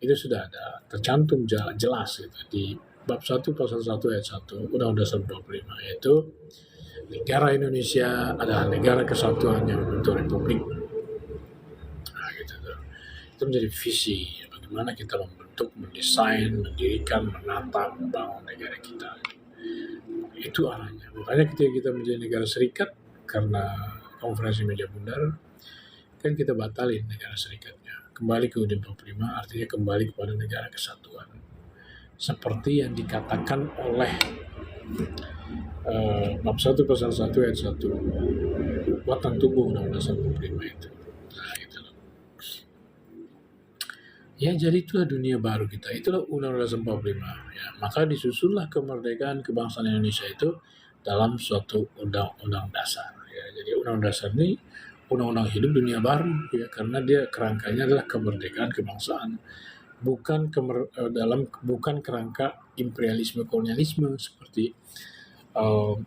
itu sudah ada tercantum jelas gitu bab 1 pasal 1 ayat 1 Undang-Undang Dasar 45, yaitu negara Indonesia adalah negara kesatuan yang membentuk republik. Nah, gitu tuh. Itu menjadi visi bagaimana kita membentuk, mendesain, mendirikan, menata, membangun negara kita. Itu arahnya. Makanya ketika kita menjadi negara serikat, karena konferensi meja bundar, kan kita batalin negara serikatnya. Kembali ke UUD 45, artinya kembali kepada negara kesatuan. Seperti yang dikatakan oleh bab 1 pasal 1 ayat 1 batang tubuh Undang-Undang Dasar 45 itu. Nah, itu loh. Ya, jadi itulah dunia baru kita. Itulah Undang-Undang Dasar 45. Ya, maka disusunlah kemerdekaan kebangsaan Indonesia itu dalam suatu undang-undang dasar. Ya, jadi undang-undang dasar ini undang-undang hidup dunia baru, ya, karena dia kerangkanya adalah kemerdekaan kebangsaan, bukan bukan kerangka imperialisme kolonialisme seperti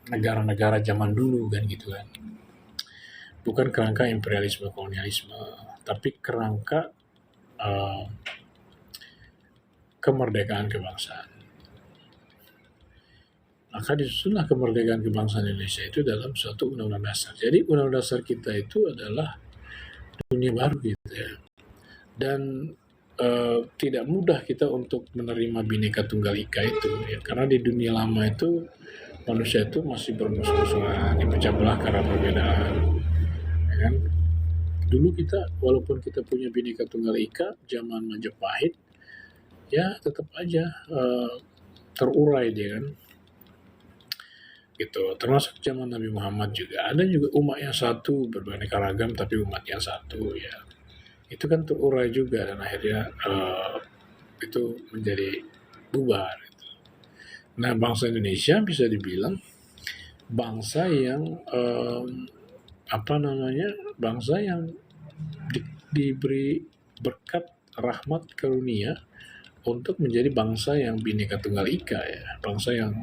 negara-negara zaman dulu kan gitu kan. Bukan kerangka imperialisme kolonialisme, tapi kerangka kemerdekaan kebangsaan. Maka disusunlah kemerdekaan kebangsaan Indonesia itu dalam suatu undang-undang dasar. Jadi undang-undang dasar kita itu adalah dunia baru gitu ya. Dan tidak mudah kita untuk menerima Bhinneka Tunggal Ika itu ya. Karena di dunia lama itu manusia itu masih bermusuh-musuhan, dipecah belah karena perbedaan. Ya kan? Dulu kita, walaupun kita punya Bhinneka Tunggal Ika, zaman Majapahit, ya tetap aja terurai dia kan. Gitu. Termasuk zaman Nabi Muhammad juga. Ada juga umat yang satu, beraneka ragam, tapi umat yang satu ya. Itu kan terurai juga dan akhirnya itu menjadi bubar. Nah, bangsa Indonesia bisa dibilang bangsa yang bangsa yang diberi berkat rahmat karunia untuk menjadi bangsa yang Bhinneka Tunggal Ika ya, bangsa yang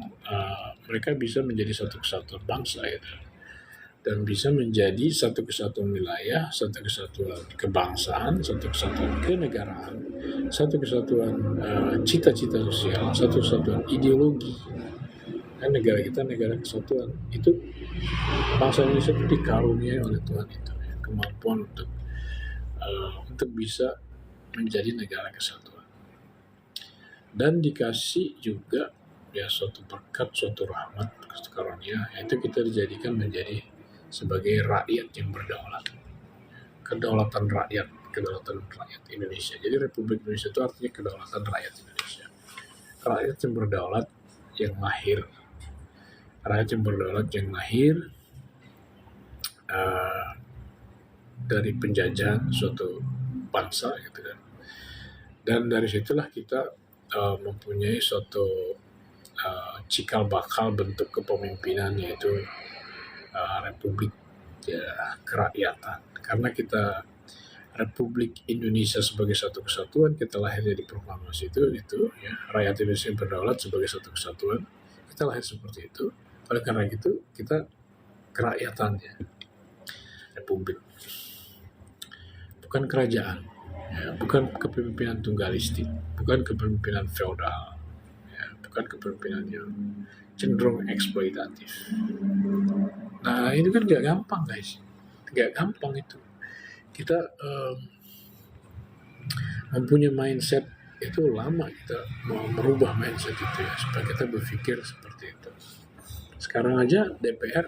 mereka bisa menjadi satu kesatuan bangsa itu, dan bisa menjadi satu kesatuan wilayah, satu kesatuan kebangsaan, satu kesatuan kenegaraan, satu kesatuan cita-cita sosial, satu kesatuan ideologi. Kan negara kita negara kesatuan. Itu bangsa Indonesia itu dikaruniai oleh Tuhan itu ya, kemampuan untuk bisa menjadi negara kesatuan. Dan dikasih juga ya suatu berkat, suatu rahmat, suatu karunia, yaitu kita dijadikan menjadi sebagai rakyat yang berdaulat. Kedaulatan rakyat Indonesia. Jadi Republik Indonesia itu artinya kedaulatan rakyat Indonesia. Rakyat yang berdaulat yang lahir. Rakyat yang berdaulat yang lahir dari penjajahan suatu bangsa gitu kan. Dan dari situlah kita mempunyai suatu cikal bakal bentuk kepemimpinan, yaitu Republik ya, kerakyatan. Karena kita Republik Indonesia sebagai satu kesatuan, kita lahir dari proklamasi itu ya, rakyat Indonesia yang berdaulat sebagai satu kesatuan, kita lahir seperti itu. Oleh karena itu kita kerakyatannya Republik, bukan kerajaan ya, bukan kepemimpinan tunggalistik, bukan kepemimpinan feodal ya, bukan kepemimpinan yang cenderung eksploitatif. Nah, ini kan gak gampang guys, gak gampang itu. Kita mempunyai mindset itu lama, kita mau merubah mindset itu ya, supaya kita berpikir seperti itu. Sekarang aja DPR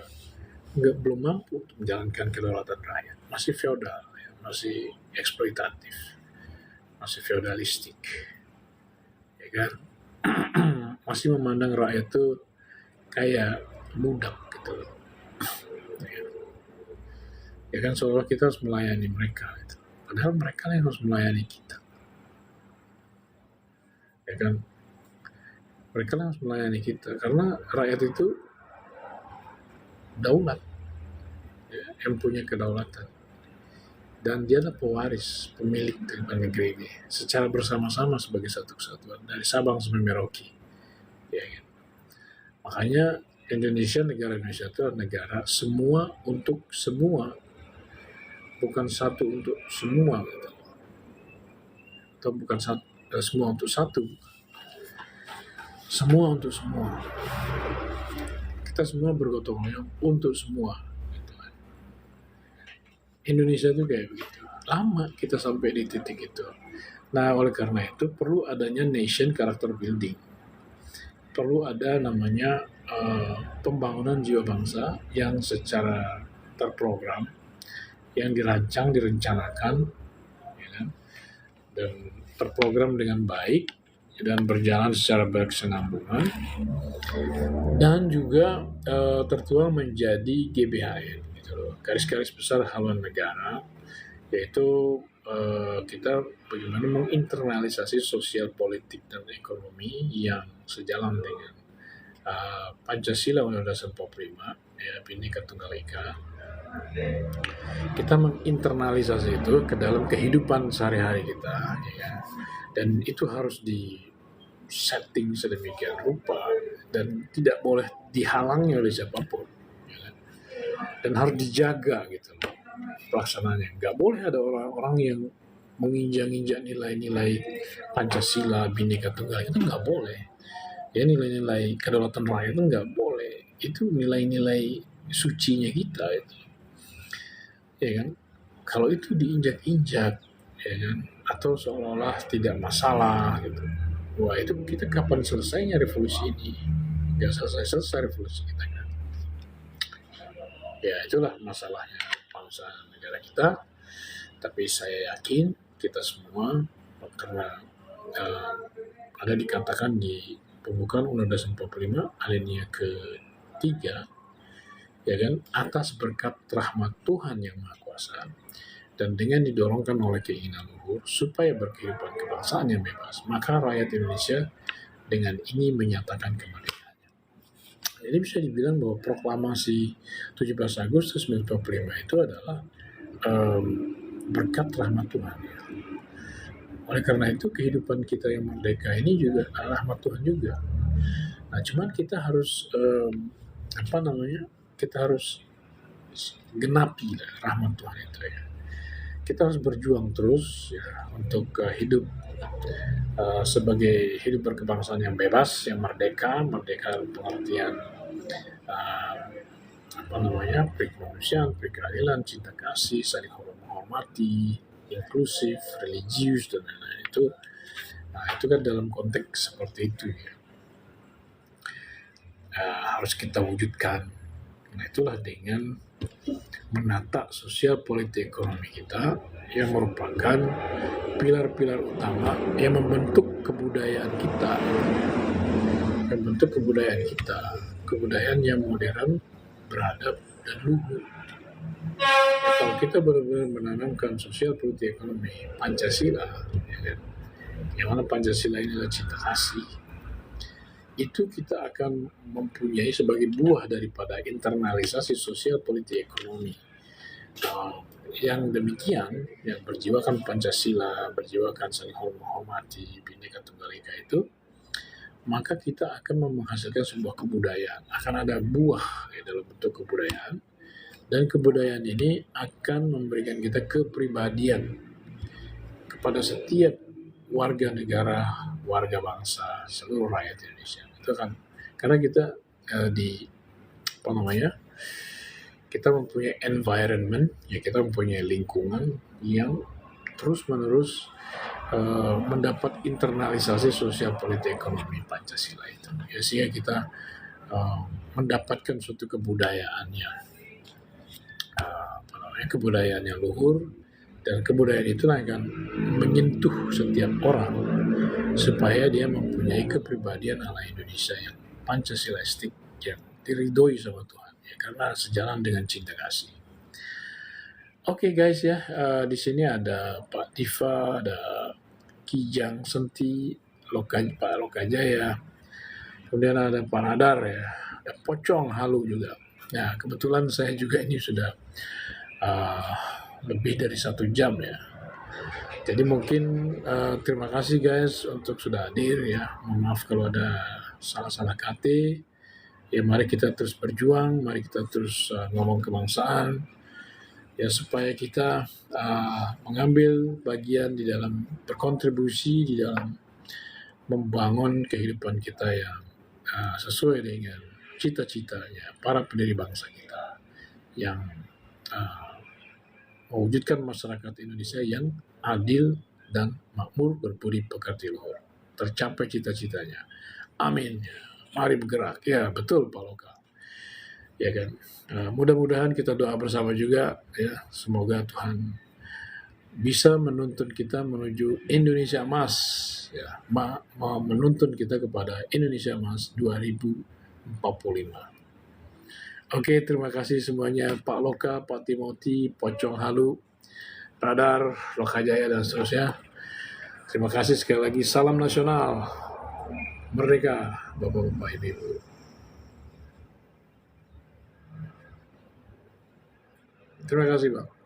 belum mampu untuk menjalankan kedaulatan rakyat, masih feodal ya, masih eksploitatif, masih feodalistik ya kan. Masih memandang rakyat itu kayak budak gitu loh. Ya kan, seolah kita harus melayani mereka gitu. Padahal mereka yang harus melayani kita. Ya kan, mereka yang harus melayani kita, karena rakyat itu daulat ya, yang punya kedaulatan, dan dia adalah pewaris, pemilik dari negeri ini secara bersama-sama sebagai satu kesatuan dari Sabang sampai Merauke ya kan? Makanya negara Indonesia itu adalah negara semua untuk semua, bukan satu untuk semua gitu. Atau bukan semua untuk satu. semua untuk semua. Kita semua bergotong royong untuk semua. Indonesia itu kayak begitu. Lama kita sampai di titik itu. Nah, oleh karena itu perlu adanya nation character building. Perlu ada namanya pembangunan jiwa bangsa yang secara terprogram, yang dirancang, direncanakan, ya kan? Dan terprogram dengan baik dan berjalan secara berkesinambungan, dan juga tertuang menjadi GBHN, gitu loh, garis-garis besar haluan negara, yaitu kita bagaimana menginternalisasi sosial politik dan ekonomi yang sejalan dengan Pancasila Undang-Undang Dasar 45, ya, Bhinneka Tunggal Ika. Kita menginternalisasi itu ke dalam kehidupan sehari-hari kita, ya. Dan itu harus di setting sedemikian rupa dan tidak boleh dihalangi oleh siapapun, ya kan? Dan harus dijaga gitu pelaksanaannya. Nggak boleh ada orang-orang yang menginjak-injak nilai-nilai Pancasila, Bhinneka Tunggal, itu nggak boleh. Ya, nilai-nilai kedaulatan rakyat itu nggak boleh. Itu nilai-nilai sucinya kita itu, ya kan? Kalau itu diinjak-injak, ya kan, atau seolah-olah tidak masalah gitu, wah itu kita kapan selesainya revolusi ini? Nggak selesai revolusi kita kan? Ya itulah masalahnya bangsa negara kita. Tapi saya yakin kita semua, karena ada dikatakan di pembukaan Undang-Undang 45 alinea ketiga, ya kan, atas berkat rahmat Tuhan yang Maha Kuasa dan dengan didorongkan oleh keinginan luhur supaya berkehidupan kebangsaan yang bebas, maka rakyat Indonesia dengan ini menyatakan kemerdekaannya. Jadi bisa dibilang bahwa proklamasi 17 Agustus 1945 itu adalah berkat rahmat Tuhan. Oleh karena itu kehidupan kita yang merdeka ini juga rahmat Tuhan juga. Nah, cuman kita harus kita harus genapi rahmat Tuhan itu, ya. Kita harus berjuang terus, ya, untuk hidup sebagai hidup berkebangsaan yang bebas, yang merdeka pengertian perikemanusiaan, perikeadilan, cinta kasih, saling menghormati, inklusif, religius, dan lain-lain itu. Nah, itu kan dalam konteks seperti itu, ya. Harus kita wujudkan. Nah, itulah dengan menata sosial politik ekonomi kita yang merupakan pilar-pilar utama yang membentuk kebudayaan kita, kebudayaan yang modern, beradab, dan luhur. Kalau kita benar-benar menanamkan sosial politik ekonomi Pancasila, ya kan, yang mana Pancasila ini adalah cinta kasih, itu kita akan mempunyai sebagai buah daripada internalisasi sosial politik ekonomi yang demikian, yang berjiwakan Pancasila, berjiwakan saling menghormati, Bhinneka Tunggal Ika itu, maka kita akan menghasilkan sebuah kebudayaan, akan ada buah, ya, dalam bentuk kebudayaan, dan kebudayaan ini akan memberikan kita kepribadian kepada setiap warga negara, warga bangsa, seluruh rakyat Indonesia. Itu kan karena kita kita mempunyai environment, ya, kita mempunyai lingkungan yang terus-menerus mendapat internalisasi sosial politik ekonomi Pancasila itu, ya, sehingga kita mendapatkan suatu kebudayaannya, kebudayaan yang luhur, dan kebudayaan itulah yang akan menyentuh setiap orang supaya dia mempunyai kepribadian ala Indonesia yang Pancasilaistik, yang diridhoi sama Tuhan, ya, karena sejalan dengan cinta kasih. Oke, guys, ya, di sini ada Pak Diva, ada Kijang Senti, Pak Lokajaya, kemudian ada Pak Nadar, ya, ada Pocong Halu juga. Nah, kebetulan saya juga ini sudah lebih dari 1 jam, ya. Jadi mungkin terima kasih guys untuk sudah hadir, ya. Mohon maaf kalau ada salah-salah kata. Ya, mari kita terus berjuang, mari kita terus ngomong kebangsaan, ya, supaya kita mengambil bagian di dalam berkontribusi di dalam membangun kehidupan kita yang sesuai dengan cita-citanya para pendiri bangsa kita, yang mewujudkan masyarakat Indonesia yang adil dan makmur, berbudi pekerti luhur. Tercapai cita-citanya. Amin. Mari bergerak. Ya, betul Pak Loka. Ya kan. Mudah-mudahan kita doa bersama juga ya, semoga Tuhan bisa menuntun kita menuju Indonesia Emas, ya, menuntun kita kepada Indonesia Emas 2045. Oke, terima kasih semuanya Pak Loka, Pak Timothy, Pocong Halu, Radar, Lokajaya, dan seterusnya. Terima kasih sekali lagi. Salam nasional. Merdeka, Bapak-Bapak, Ibu-Ibu. Terima kasih, Pak.